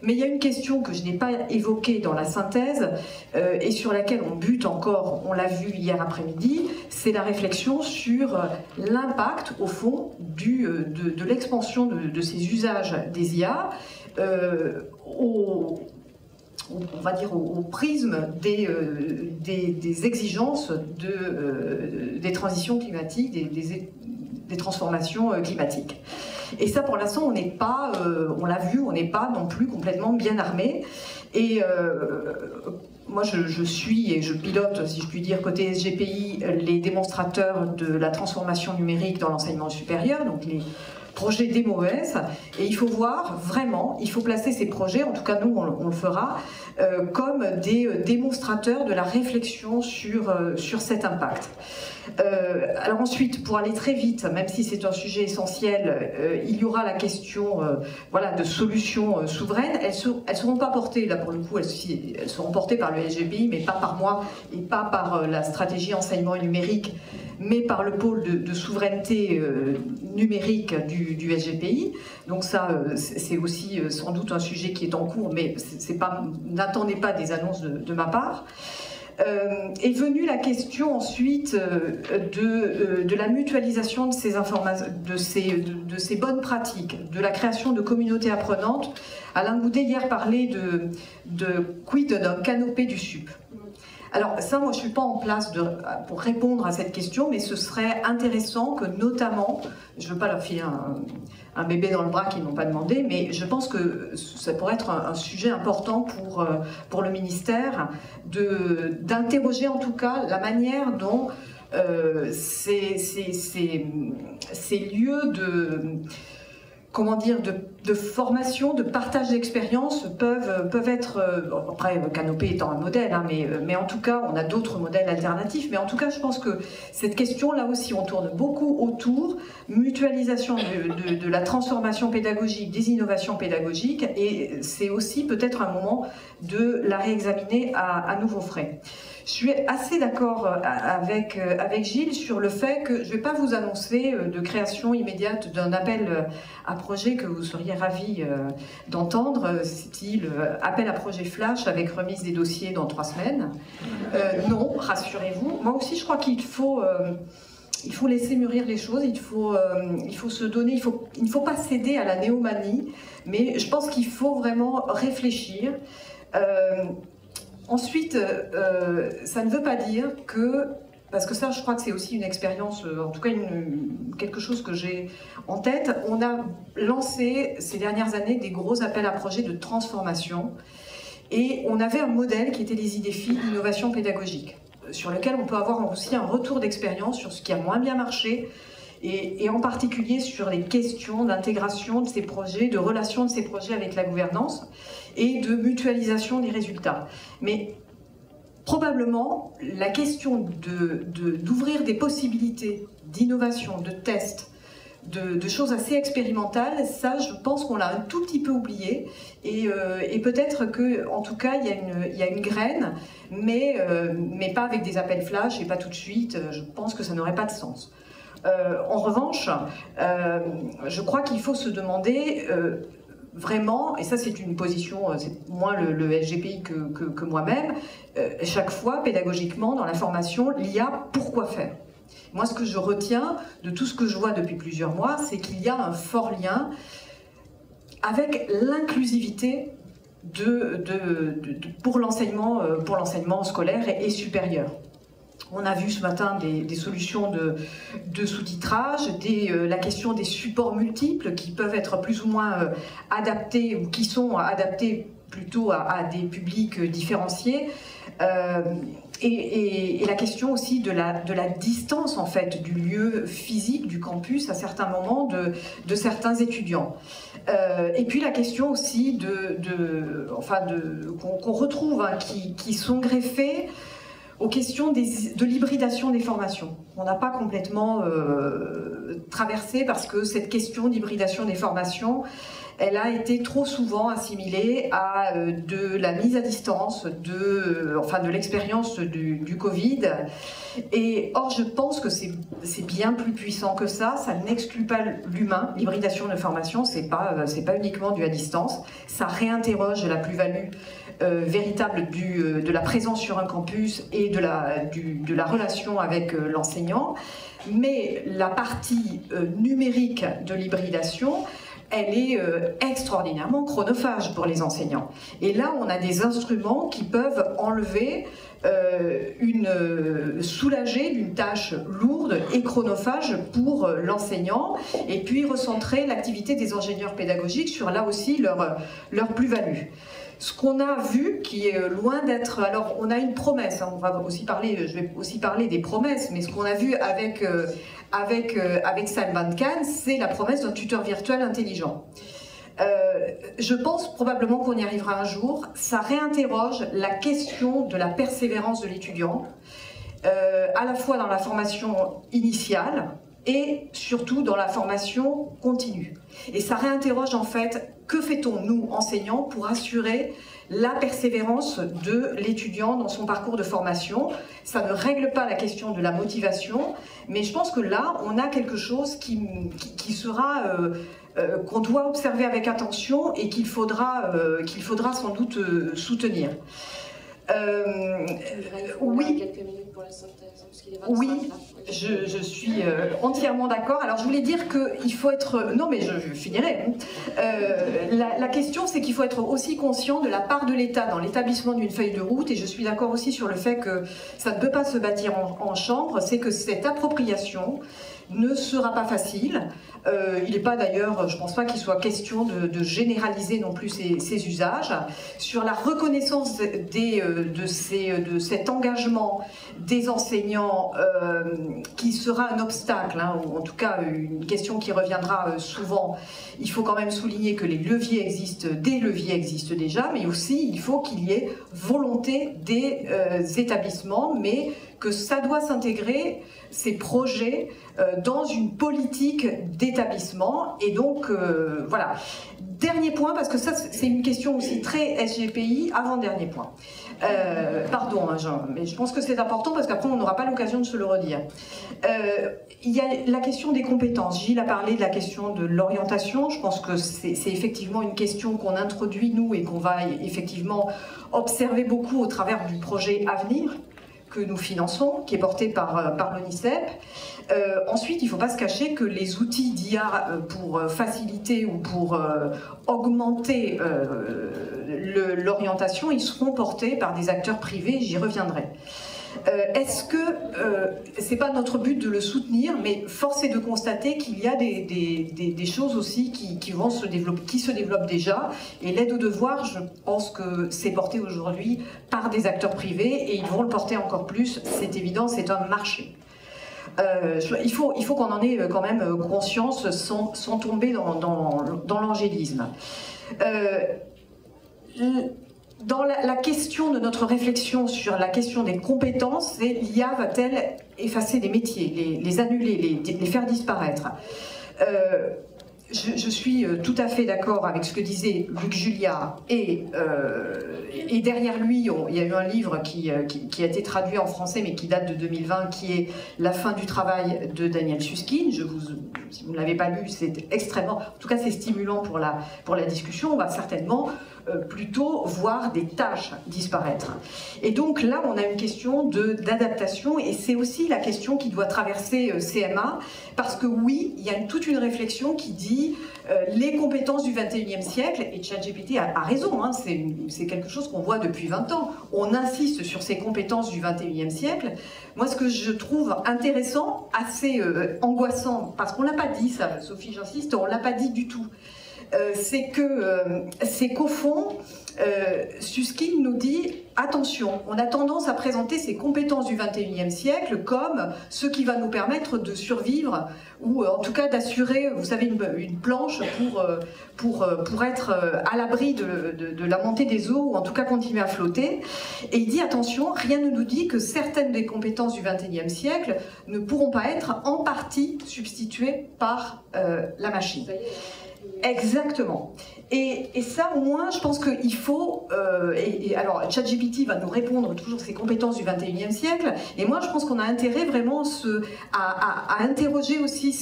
Mais il y a une question que je n'ai pas évoquée dans la synthèse et sur laquelle on bute encore, on l'a vu hier après-midi, c'est la réflexion sur l'impact, au fond, de l'expansion de ces usages des IA on va dire au prisme des exigences des transitions climatiques, des transformations climatiques. Et ça, pour l'instant, on n'est pas, on l'a vu, on n'est pas non plus complètement bien armé. Et moi, je suis et je pilote, si je puis dire, côté SGPI, les démonstrateurs de la transformation numérique dans l'enseignement supérieur, donc les projets DEMOES. Et il faut voir, vraiment, il faut placer ces projets, en tout cas nous, on le fera, comme des démonstrateurs de la réflexion sur cet impact. Alors ensuite, pour aller très vite, même si c'est un sujet essentiel, il y aura la question voilà, de solutions souveraines. Elles ne seront pas portées, là pour le coup, elles seront portées par le SGPI, mais pas par moi et pas par la stratégie enseignement numérique, mais par le pôle de souveraineté numérique du SGPI. Donc ça, c'est aussi sans doute un sujet qui est en cours, mais n'attendez pas des annonces de ma part. Est venue la question ensuite de la mutualisation de ces informations, de ces bonnes pratiques, de la création de communautés apprenantes. Alain Goudet hier parlait de quid d'un canopé du SUP. Alors ça, moi je ne suis pas en place pour répondre à cette question, mais ce serait intéressant que notamment, je ne veux pas leur filer un bébé dans le bras qu'ils n'ont pas demandé, mais je pense que ça pourrait être un sujet important pour le ministère d'interroger en tout cas la manière dont ces lieux comment dire, de formation, de partage d'expérience peuvent être, après Canopé étant un modèle, hein, mais en tout cas on a d'autres modèles alternatifs, mais en tout cas je pense que cette question là aussi on tourne beaucoup autour, mutualisation de la transformation pédagogique, des innovations pédagogiques, et c'est aussi peut-être un moment de la réexaminer à nouveau frais. Je suis assez d'accord avec Gilles sur le fait que je ne vais pas vous annoncer de création immédiate d'un appel à projet que vous seriez ravis d'entendre, style appel à projet flash avec remise des dossiers dans 3 semaines. Non, rassurez-vous. Moi aussi, je crois qu'il faut laisser mûrir les choses, il faut se donner, il ne faut pas céder à la néomanie, mais je pense qu'il faut vraiment réfléchir. Ensuite, ça ne veut pas dire que, parce que ça je crois que c'est aussi une expérience, en tout cas quelque chose que j'ai en tête, on a lancé ces dernières années des gros appels à projets de transformation et on avait un modèle qui était les IDEFI, l'innovation pédagogique, sur lequel on peut avoir aussi un retour d'expérience sur ce qui a moins bien marché et en particulier sur les questions d'intégration de ces projets, de relation de ces projets avec la gouvernance et de mutualisation des résultats. Mais probablement, la question d'ouvrir des possibilités d'innovation, de tests, de choses assez expérimentales, ça je pense qu'on l'a un tout petit peu oublié et peut-être que en tout cas il y a une graine, mais pas avec des appels flash et pas tout de suite. Je pense que ça n'aurait pas de sens. En revanche, je crois qu'il faut se demander vraiment, et ça c'est une position, c'est moins le SGPI que moi-même, chaque fois pédagogiquement dans la formation, l'IA, pourquoi faire ? Moi ce que je retiens de tout ce que je vois depuis plusieurs mois, c'est qu'il y a un fort lien avec l'inclusivité pour l'enseignement scolaire et supérieur. On a vu ce matin des solutions de sous-titrage, la question des supports multiples qui peuvent être plus ou moins adaptés ou qui sont adaptés plutôt à des publics différenciés. Et la question aussi de la distance en fait du lieu physique du campus à certains moments de certains étudiants. Et puis la question aussi qu'on retrouve, hein, qui sont greffées aux questions de l'hybridation des formations. On n'a pas complètement traversé parce que cette question d'hybridation des formations, elle a été trop souvent assimilée à de la mise à distance, de l'expérience du Covid. Et or, je pense que c'est bien plus puissant que ça. Ça n'exclut pas l'humain. L'hybridation de formation, c'est pas uniquement du à distance. Ça réinterroge la plus-value véritable de la présence sur un campus et de la relation avec l'enseignant. Mais la partie numérique de l'hybridation, elle est extraordinairement chronophage pour les enseignants. Et là, on a des instruments qui peuvent enlever soulager d'une tâche lourde et chronophage pour l'enseignant, et puis recentrer l'activité des ingénieurs pédagogiques sur là aussi leur plus-value. Ce qu'on a vu, qui est loin d'être... Alors, on a une promesse, hein, je vais aussi parler des promesses, mais ce qu'on a vu avec Salman Khan, c'est la promesse d'un tuteur virtuel intelligent. Je pense probablement qu'on y arrivera un jour. Ça réinterroge la question de la persévérance de l'étudiant, à la fois dans la formation initiale et surtout dans la formation continue. Et ça réinterroge en fait, que fait-on nous, enseignants, pour assurer la persévérance de l'étudiant dans son parcours de formation. Ça ne règle pas la question de la motivation, mais je pense que là, on a quelque chose qui sera... qu'on doit observer avec attention et qu'il faudra sans doute soutenir. Oui. Quelques minutes pour la synthèse, parce qu'il est 25, oui, je suis entièrement d'accord. Alors je voulais dire qu'il faut être... Non mais je finirai. La question c'est qu'il faut être aussi conscient de la part de l'État dans l'établissement d'une feuille de route, et je suis d'accord aussi sur le fait que ça ne peut pas se bâtir en chambre, c'est que cette appropriation ne sera pas facile. Il n'est pas d'ailleurs, je ne pense pas qu'il soit question de généraliser non plus ces usages. Sur la reconnaissance de cet engagement des enseignants, qui sera un obstacle, hein, ou en tout cas une question qui reviendra souvent, il faut quand même souligner que des leviers existent déjà, mais aussi il faut qu'il y ait volonté des établissements, mais que ça doit s'intégrer, ces projets, dans une politique d'établissement. Et donc, voilà. Dernier point, parce que ça, c'est une question aussi très SGPI, avant-dernier point. Pardon, hein, Jean, mais je pense que c'est important, parce qu'après, on n'aura pas l'occasion de se le redire. Il y a la question des compétences. Gilles a parlé de la question de l'orientation. Je pense que c'est effectivement une question qu'on introduit, nous, et qu'on va effectivement observer beaucoup au travers du projet Avenir, que nous finançons, qui est porté par l'ONICEP. Ensuite, il ne faut pas se cacher que les outils d'IA pour faciliter ou pour augmenter l'orientation, ils seront portés par des acteurs privés, j'y reviendrai. Est-ce que c'est pas notre but de le soutenir, mais force est de constater qu'il y a des choses aussi qui se développent déjà, et l'aide aux devoirs, je pense que c'est porté aujourd'hui par des acteurs privés, et ils vont le porter encore plus, c'est évident, c'est un marché. Il faut qu'on en ait quand même conscience sans tomber dans l'angélisme. Dans la question de notre réflexion sur la question des compétences, c'est l'IA va-t-elle effacer des métiers, les annuler, les faire disparaître? Je suis tout à fait d'accord avec ce que disait Luc Julia, et derrière lui, il y a eu un livre qui a été traduit en français, mais qui date de 2020, qui est La fin du travail de Daniel Susskind. Si vous ne l'avez pas lu, c'est extrêmement... En tout cas, c'est stimulant pour la discussion. On va certainement plutôt voir des tâches disparaître. Et donc là, on a une question d'adaptation, et c'est aussi la question qui doit traverser CMA, parce que oui, il y a toute une réflexion qui dit les compétences du 21e siècle, et ChatGPT a raison, hein, c'est quelque chose qu'on voit depuis 20 ans, on insiste sur ces compétences du 21e siècle. Moi, ce que je trouve intéressant, assez angoissant, parce qu'on ne l'a pas dit ça, Sophie, j'insiste, on ne l'a pas dit du tout, c'est qu'au fond, Susskind nous dit attention, on a tendance à présenter ces compétences du 21e siècle comme ce qui va nous permettre de survivre, ou en tout cas d'assurer, vous savez, une planche pour être à l'abri de la montée des eaux, ou en tout cas continuer à flotter. Et il dit attention, rien ne nous dit que certaines des compétences du 21e siècle ne pourront pas être en partie substituées par la machine. Exactement. Et ça, au moins, je pense qu'il faut... alors, ChatGPT va nous répondre toujours ces compétences du 21e siècle. Et moi, je pense qu'on a intérêt vraiment à interroger aussi,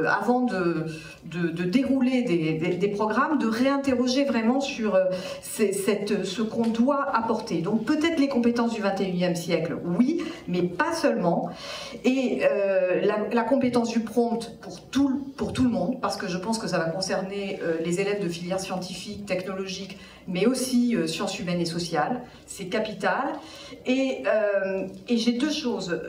avant de dérouler des programmes, de réinterroger vraiment sur ce qu'on doit apporter. Donc, peut-être les compétences du 21e siècle, oui, mais pas seulement. Et la compétence du prompt pour tout le monde, parce que je pense que ça va concerner les élèves de filières scientifiques, technologiques, mais aussi sciences humaines et sociales. C'est capital. Et j'ai deux choses.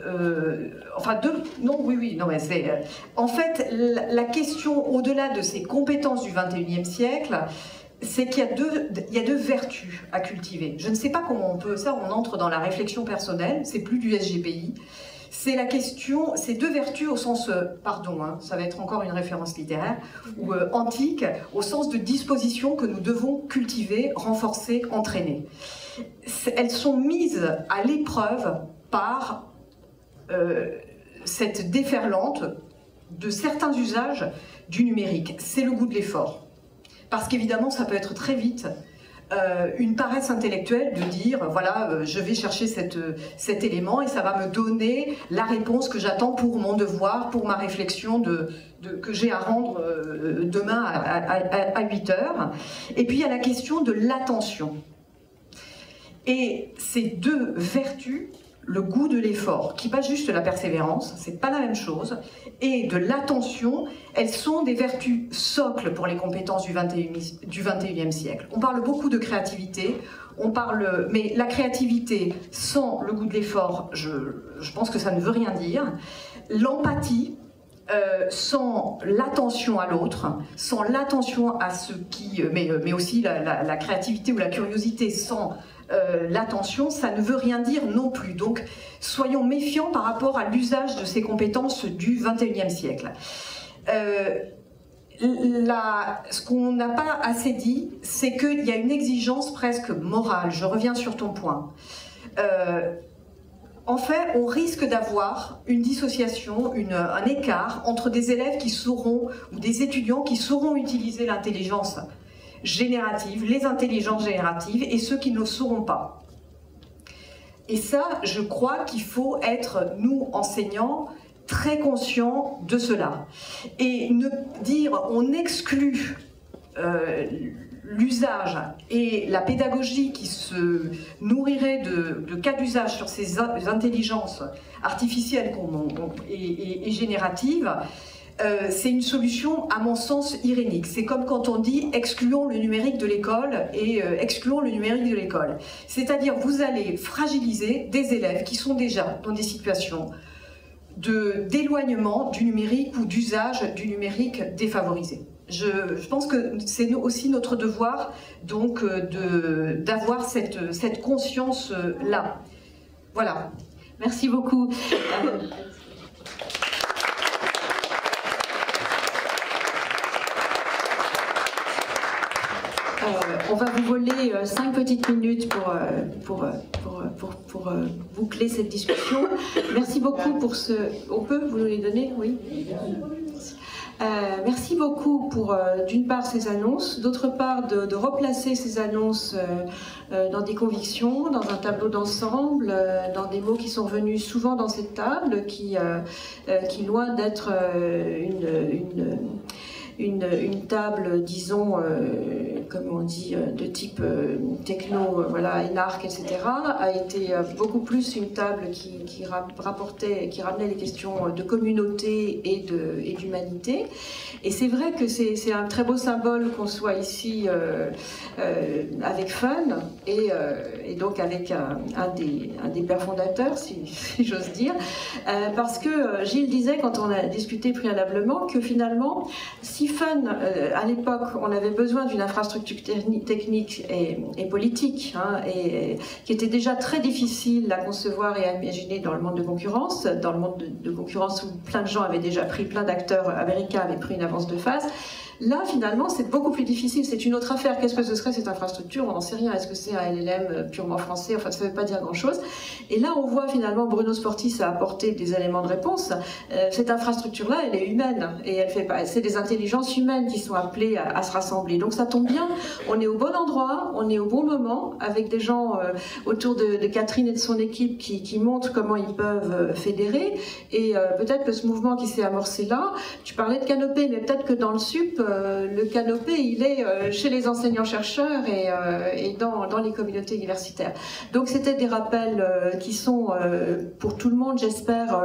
En fait, la question au-delà de ces compétences du XXIe siècle, c'est qu'il y a deux vertus à cultiver. Je ne sais pas comment on peut... Ça, on entre dans la réflexion personnelle, c'est plus du SGPI. C'est la question, ces deux vertus au sens, ça va être encore une référence littéraire, ou antique, au sens de disposition que nous devons cultiver, renforcer, entraîner. Elles sont mises à l'épreuve par cette déferlante de certains usages du numérique. C'est le goût de l'effort. Parce qu'évidemment, ça peut être très vite une paresse intellectuelle de dire, voilà, je vais chercher cet élément et ça va me donner la réponse que j'attends pour mon devoir, pour ma réflexion que j'ai à rendre demain à 8 heures. Et puis il y a la question de l'attention. Et ces deux vertus, le goût de l'effort, qui n'est pas juste la persévérance, c'est pas la même chose, et de l'attention, elles sont des vertus socles pour les compétences du 21e siècle. On parle beaucoup de créativité, mais la créativité sans le goût de l'effort, je pense que ça ne veut rien dire. L'empathie, sans l'attention à l'autre, sans l'attention à ce qui... mais aussi la créativité ou la curiosité sans... l'attention, ça ne veut rien dire non plus. Donc, soyons méfiants par rapport à l'usage de ces compétences du XXIe siècle. Ce qu'on n'a pas assez dit, c'est qu'il y a une exigence presque morale. Je reviens sur ton point. En fait, on risque d'avoir une dissociation, un écart entre des élèves qui sauront, ou des étudiants qui sauront utiliser l'intelligence génératives, les intelligences génératives et ceux qui ne le sauront pas. Et ça, je crois qu'il faut être, nous, enseignants, très conscients de cela. Et ne dire on exclut l'usage et la pédagogie qui se nourrirait de cas d'usage sur ces intelligences artificielles et génératives, c'est une solution, à mon sens, irénique. C'est comme quand on dit « excluons le numérique de l'école » et « excluons le numérique de l'école ». C'est-à-dire, vous allez fragiliser des élèves qui sont déjà dans des situations d'éloignement du numérique ou d'usage du numérique défavorisé. Je pense que c'est aussi notre devoir, donc, d'avoir cette conscience-là. Voilà. Merci beaucoup. On va vous voler 5 petites minutes pour boucler cette discussion. Merci beaucoup pour ce... On peut vous les donner? Oui. Merci beaucoup pour, d'une part, ces annonces, d'autre part, de replacer ces annonces dans des convictions, dans un tableau d'ensemble, dans des mots qui sont venus souvent dans cette table, qui loin d'être une table, disons, comme on dit, de type techno, voilà, énarque, etc., a été beaucoup plus une table qui ramenait les questions de communauté et d'humanité. Et c'est vrai que c'est un très beau symbole qu'on soit ici avec Fun et donc avec un des pères fondateurs, si j'ose dire, parce que Gilles disait, quand on a discuté préalablement, que finalement, si Fun, à l'époque, on avait besoin d'une infrastructure technique et politique, et qui était déjà très difficile à concevoir et à imaginer dans le monde de concurrence, où plein de gens avaient déjà pris, plein d'acteurs américains avaient pris une avance de phase. Là, finalement, c'est beaucoup plus difficile. C'est une autre affaire. Qu'est-ce que ce serait cette infrastructure? On n'en sait rien. Est-ce que c'est un LLM purement français? Enfin, ça ne veut pas dire grand-chose. Et là, on voit finalement Bruno Sportis a apporté des éléments de réponse. Cette infrastructure-là, elle est humaine. Et elle fait pas. C'est des intelligences humaines qui sont appelées à se rassembler. Donc ça tombe bien. On est au bon endroit, on est au bon moment, avec des gens autour de Catherine et de son équipe qui montrent comment ils peuvent fédérer. Et peut-être que ce mouvement qui s'est amorcé là, tu parlais de canopée, mais peut-être que dans le SUP, le canopé, il est chez les enseignants-chercheurs et dans les communautés universitaires. Donc c'était des rappels qui sont pour tout le monde, j'espère,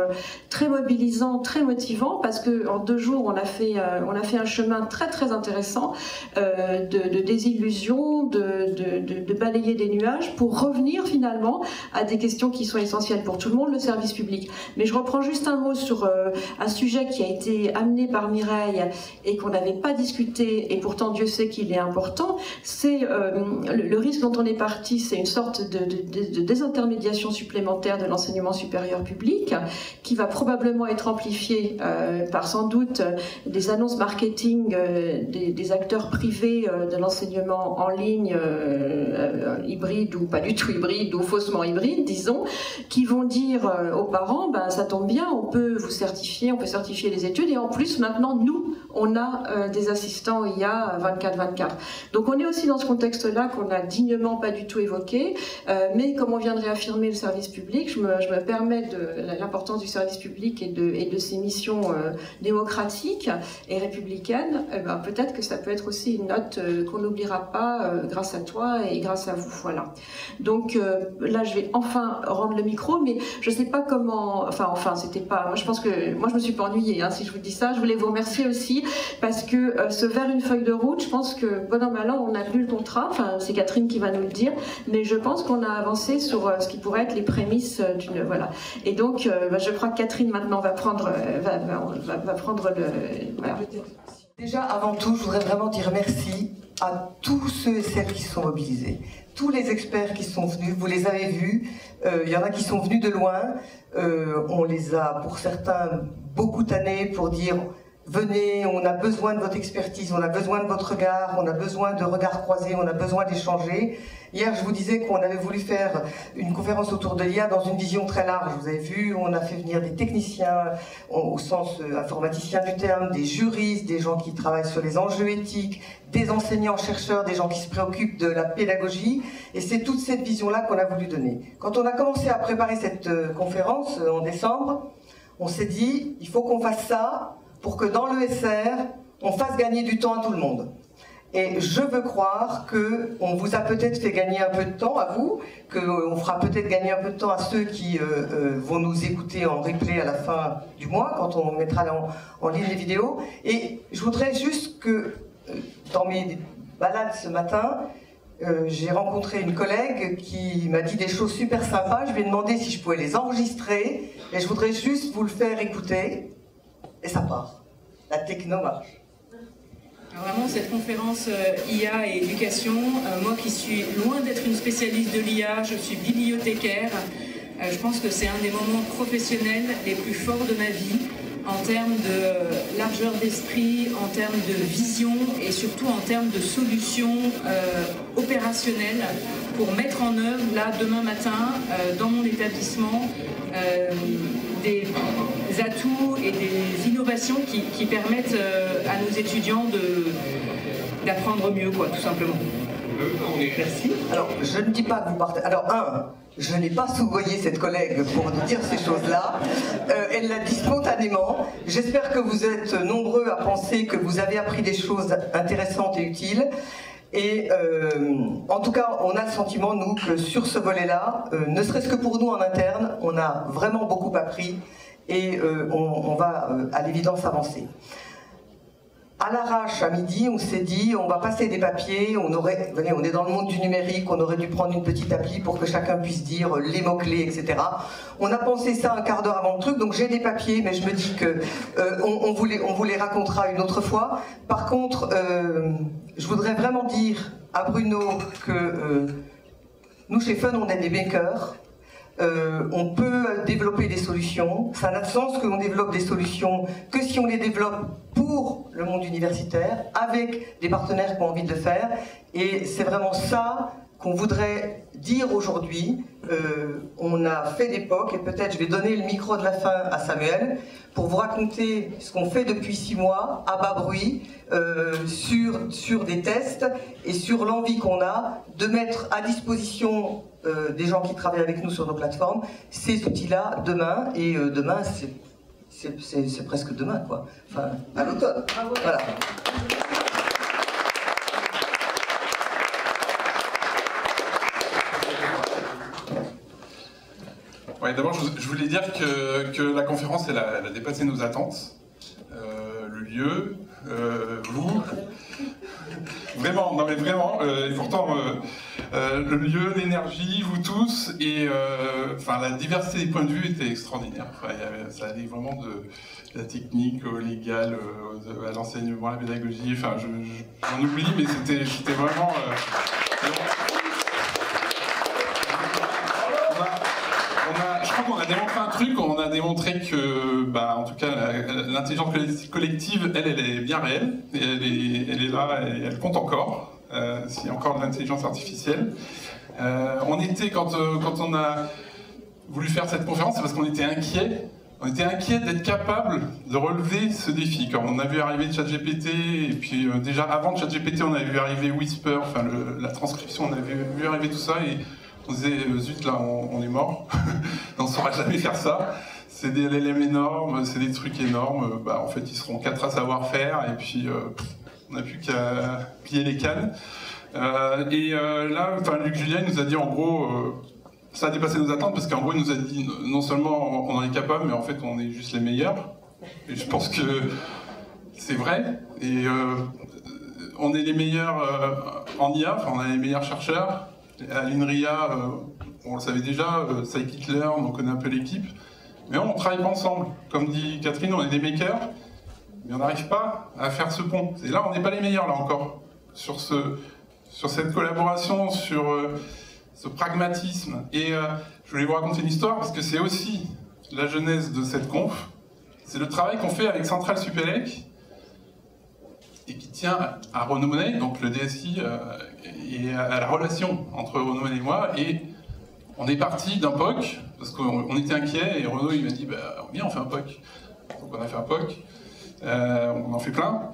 très mobilisants, très motivants, parce qu'en 2 jours, on a fait un chemin très très intéressant de désillusion, de balayer des nuages pour revenir finalement à des questions qui sont essentielles pour tout le monde, le service public. Mais je reprends juste un mot sur un sujet qui a été amené par Mireille et qu'on n'avait pas discuté, et pourtant Dieu sait qu'il est important, c'est le risque dont on est parti, c'est une sorte de désintermédiation supplémentaire de l'enseignement supérieur public, qui va probablement être amplifiée par sans doute des annonces marketing des acteurs privés de l'enseignement en ligne hybride ou pas du tout hybride ou faussement hybride, disons, qui vont dire aux parents, ben, ça tombe bien, on peut vous certifier, on peut certifier les études, et en plus maintenant nous on a des assistants IA 24/24. Donc on est aussi dans ce contexte-là qu'on n'a dignement pas du tout évoqué, mais comme on vient de réaffirmer le service public, je me permets de l'importance du service public et de ses missions démocratiques et républicaines. Ben, peut-être que ça peut être aussi une note qu'on n'oubliera pas grâce à toi et grâce à vous. Voilà. Donc là je vais enfin rendre le micro, mais je sais pas comment, c'était pas, moi je pense que, moi je me suis pas ennuyée si je vous dis ça. Je voulais vous remercier aussi parce que se faire une feuille de route, je pense que bon an mal an on a lu le contrat, c'est Catherine qui va nous le dire, mais je pense qu'on a avancé sur ce qui pourrait être les prémices d'une, voilà. Et donc je crois que Catherine maintenant va prendre le, voilà. Déjà avant tout je voudrais vraiment dire merci à tous ceux et celles qui se sont mobilisés, tous les experts qui sont venus, vous les avez vus, il y en a qui sont venus de loin, on les a pour certains beaucoup tannés pour dire venez, on a besoin de votre expertise, on a besoin de votre regard, on a besoin de regards croisés, on a besoin d'échanger. Hier, je vous disais qu'on avait voulu faire une conférence autour de l'IA dans une vision très large. Vous avez vu, on a fait venir des techniciens, au sens informaticien du terme, des juristes, des gens qui travaillent sur les enjeux éthiques, des enseignants-chercheurs, des gens qui se préoccupent de la pédagogie. Et c'est toute cette vision-là qu'on a voulu donner. Quand on a commencé à préparer cette conférence en décembre, on s'est dit, il faut qu'on fasse ça pour que dans l'ESR, on fasse gagner du temps à tout le monde. Et je veux croire qu'on vous a peut-être fait gagner un peu de temps à vous, qu'on fera peut-être gagner un peu de temps à ceux qui vont nous écouter en replay à la fin du mois, quand on mettra en ligne les vidéos. Et je voudrais juste que, dans mes balades ce matin, j'ai rencontré une collègue qui m'a dit des choses super sympas. Je lui ai demandé si je pouvais les enregistrer, et je voudrais juste vous le faire écouter. Et ça part. La techno marche. Alors vraiment, cette conférence IA et éducation, moi qui suis loin d'être une spécialiste de l'IA, je suis bibliothécaire, je pense que c'est un des moments professionnels les plus forts de ma vie, en termes de largeur d'esprit, en termes de vision et surtout en termes de solutions opérationnelles pour mettre en œuvre, là, demain matin, dans mon établissement, des atouts et des innovations qui permettent à nos étudiants d'apprendre mieux, quoi, tout simplement. Merci. Alors, je ne dis pas que vous partez... Alors, je n'ai pas souvoyé cette collègue pour nous dire ces choses-là. Elle l'a dit spontanément. J'espère que vous êtes nombreux à penser que vous avez appris des choses intéressantes et utiles. Et en tout cas, on a le sentiment, nous, que sur ce volet-là, ne serait-ce que pour nous en interne, on a vraiment beaucoup appris et on va à l'évidence avancer. À l'arrache, à midi, on s'est dit, on va passer des papiers, on est dans le monde du numérique, on aurait dû prendre une petite appli pour que chacun puisse dire les mots-clés, etc. On a pensé ça un quart d'heure avant le truc, donc j'ai des papiers, mais je me dis que on vous les racontera une autre fois. Par contre, je voudrais vraiment dire à Bruno que nous, chez Fun, on est des makers. On peut développer des solutions. Ça n'a de sens qu'on développe des solutions que si on les développe pour le monde universitaire, avec des partenaires qui ont envie de le faire. Et c'est vraiment ça qu'on voudrait dire aujourd'hui. On a fait d'époque, et peut-être je vais donner le micro de la fin à Samuel, pour vous raconter ce qu'on fait depuis 6 mois, à bas bruit, sur des tests, et sur l'envie qu'on a de mettre à disposition des gens qui travaillent avec nous sur nos plateformes, ces outils-là demain. Et demain, c'est presque demain, quoi. Enfin, à l'automne. Voilà. Ouais, d'abord, je voulais dire que la conférence, elle a dépassé nos attentes. Le lieu, vous, vraiment, non mais vraiment, et pourtant, le lieu, l'énergie, vous tous, et enfin, la diversité des points de vue était extraordinaire. Enfin, ça allait vraiment de la technique au légal, à l'enseignement, à la pédagogie, enfin, j'en oublie, mais c'était vraiment... Je crois qu'on a démontré un truc, on a démontré que, bah, en tout cas, l'intelligence collective, elle est bien réelle, et elle est là, et elle compte encore, s'il y a encore de l'intelligence artificielle. On était, quand on a voulu faire cette conférence, c'est parce qu'on était inquiets. On était inquiets d'être capable de relever ce défi. Quand on a vu arriver ChatGPT, et puis déjà avant ChatGPT, on avait vu arriver Whisper, enfin la transcription, on avait vu arriver tout ça, et on disait, zut, là, on est mort, on ne saura jamais faire ça. C'est des LLM énormes, c'est des trucs énormes. Bah, en fait, ils seront 4 à savoir faire, et puis on n'a plus qu'à plier les cannes. Là, Luc Julien nous a dit, en gros, ça a dépassé nos attentes, parce qu'en gros, il nous a dit, non seulement on en est capable, mais en fait, on est juste les meilleurs. Et je pense que c'est vrai. Et on est les meilleurs en IA, enfin, on a les meilleurs chercheurs. À l'INRIA, on le savait déjà, Scikit-learn, on connaît un peu l'équipe, mais on ne travaille pas ensemble. Comme dit Catherine, on est des makers, mais on n'arrive pas à faire ce pont. Et là, on n'est pas les meilleurs, là encore, sur cette collaboration, sur ce pragmatisme. Et je voulais vous raconter une histoire, parce que c'est aussi la genèse de cette conf. C'est le travail qu'on fait avec Centrale Supélec, et qui tient à Renaud Monet, donc le DSI, et à la relation entre Renaud Monet et moi. Et on est parti d'un POC, parce qu'on était inquiets, et Renaud il m'a dit, bah, viens, on fait un POC. Donc on a fait un POC, on en fait plein.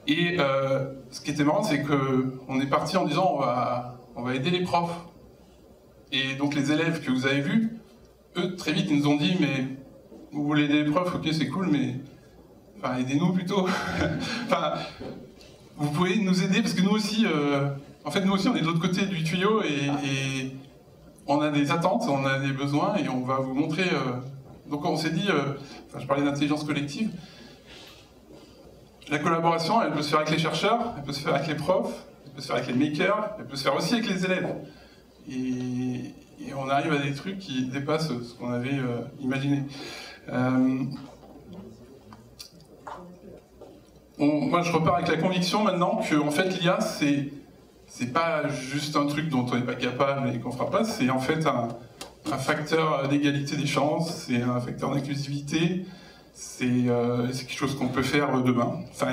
Et ce qui était marrant, c'est qu'on est parti en disant, on va aider les profs. Et donc les élèves que vous avez vus, eux, très vite, ils nous ont dit, mais vous voulez aider les profs, ok, c'est cool, mais... Enfin, aidez-nous plutôt. Enfin, vous pouvez nous aider, parce que nous aussi, en fait, nous aussi, on est de l'autre côté du tuyau, et on a des attentes, on a des besoins, et on va vous montrer... Donc on s'est dit, enfin, je parlais d'intelligence collective, la collaboration, elle peut se faire avec les chercheurs, elle peut se faire avec les profs, elle peut se faire avec les makers, elle peut se faire aussi avec les élèves. Et on arrive à des trucs qui dépassent ce qu'on avait imaginé. Moi, je repars avec la conviction maintenant que, en fait, l'IA, c'est pas juste un truc dont on n'est pas capable et qu'on fera pas, c'est en fait un facteur d'égalité des chances, c'est un facteur d'inclusivité, c'est quelque chose qu'on peut faire demain. Enfin,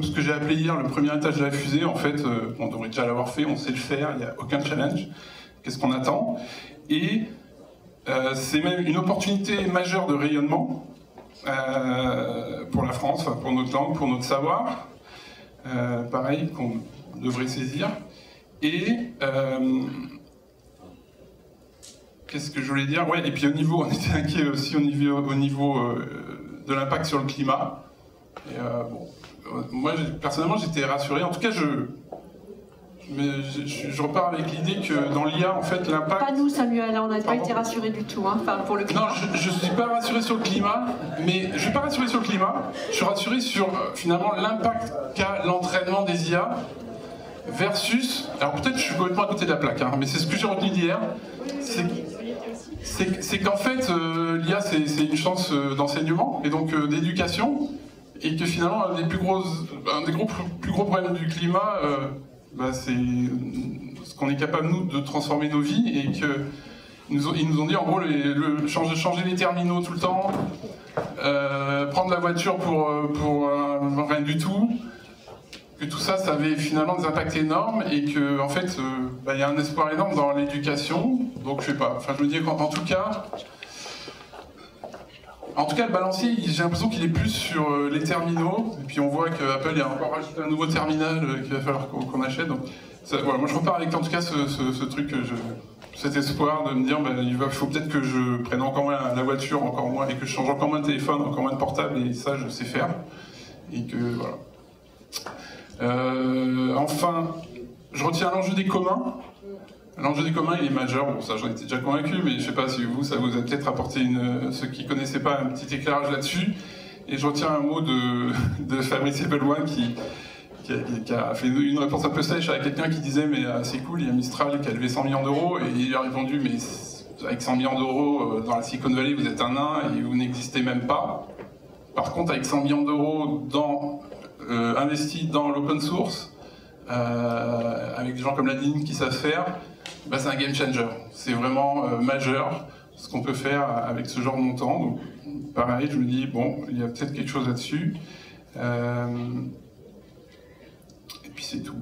ce que j'ai appelé hier le premier étage de la fusée, en fait, on devrait déjà l'avoir fait, on sait le faire, il n'y a aucun challenge. Qu'est-ce qu'on attend? Et c'est même une opportunité majeure de rayonnement. Pour la France, enfin pour notre langue, pour notre savoir, pareil, qu'on devrait saisir. Et qu'est-ce que je voulais dire? Ouais, et puis au niveau, on était inquiet aussi au niveau de l'impact sur le climat. Et, bon, moi, personnellement, j'étais rassuré. En tout cas, je repars avec l'idée que dans l'IA, en fait, l'impact... Pas nous, Samuel, on n'a pas été rassurés du tout, hein, pour le climat. Non, je ne suis pas rassuré sur le climat, mais je ne suis pas rassuré sur le climat, je suis rassuré sur, finalement, l'impact qu'a l'entraînement des IA versus... Alors peut-être je suis complètement à côté de la plaque, hein, mais c'est ce que j'ai retenu d'hier, c'est qu'en fait, l'IA, c'est une chance d'enseignement, et donc d'éducation, et que finalement, un des plus gros problèmes du climat... Bah, c'est ce qu'on est capable, nous, de transformer nos vies, et qu'ils nous ont dit, en gros, changer les terminaux tout le temps, prendre la voiture pour rien du tout, que tout ça, ça avait finalement des impacts énormes, et que, en fait, bah, y a un espoir énorme dans l'éducation, donc je sais pas, enfin, je me dis qu'en tout cas, En tout cas, le balancier, j'ai l'impression qu'il est plus sur les terminaux. Et puis on voit qu'Apple a encore rajouté un nouveau terminal qu'il va falloir qu'on achète. Donc, ça, voilà, moi je repars avec en tout cas ce truc, cet espoir de me dire il faut peut-être que je prenne encore moins la voiture, encore moins, et que je change encore moins de téléphone, encore moins de portable, et ça je sais faire. Et que voilà. Enfin, je retiens l'enjeu des communs. L'enjeu des communs, il est majeur. Bon, ça j'en étais déjà convaincu, mais je sais pas si vous, ça vous a peut-être apporté, ceux qui connaissaient pas, un petit éclairage là-dessus. Et je retiens un mot de Fabrice Eboué qui a fait une réponse un peu sèche à quelqu'un qui disait mais c'est cool, il y a Mistral qui a levé 100 millions d'euros, et il lui a répondu mais avec 100 millions d'euros dans la Silicon Valley vous êtes un nain et vous n'existez même pas. Par contre avec 100 millions d'euros investis dans l'open source, avec des gens comme Ladine qui savent faire, c'est un game changer. C'est vraiment majeur ce qu'on peut faire avec ce genre de montant. Donc pareil, je me dis bon, il y a peut-être quelque chose là-dessus. Et puis c'est tout.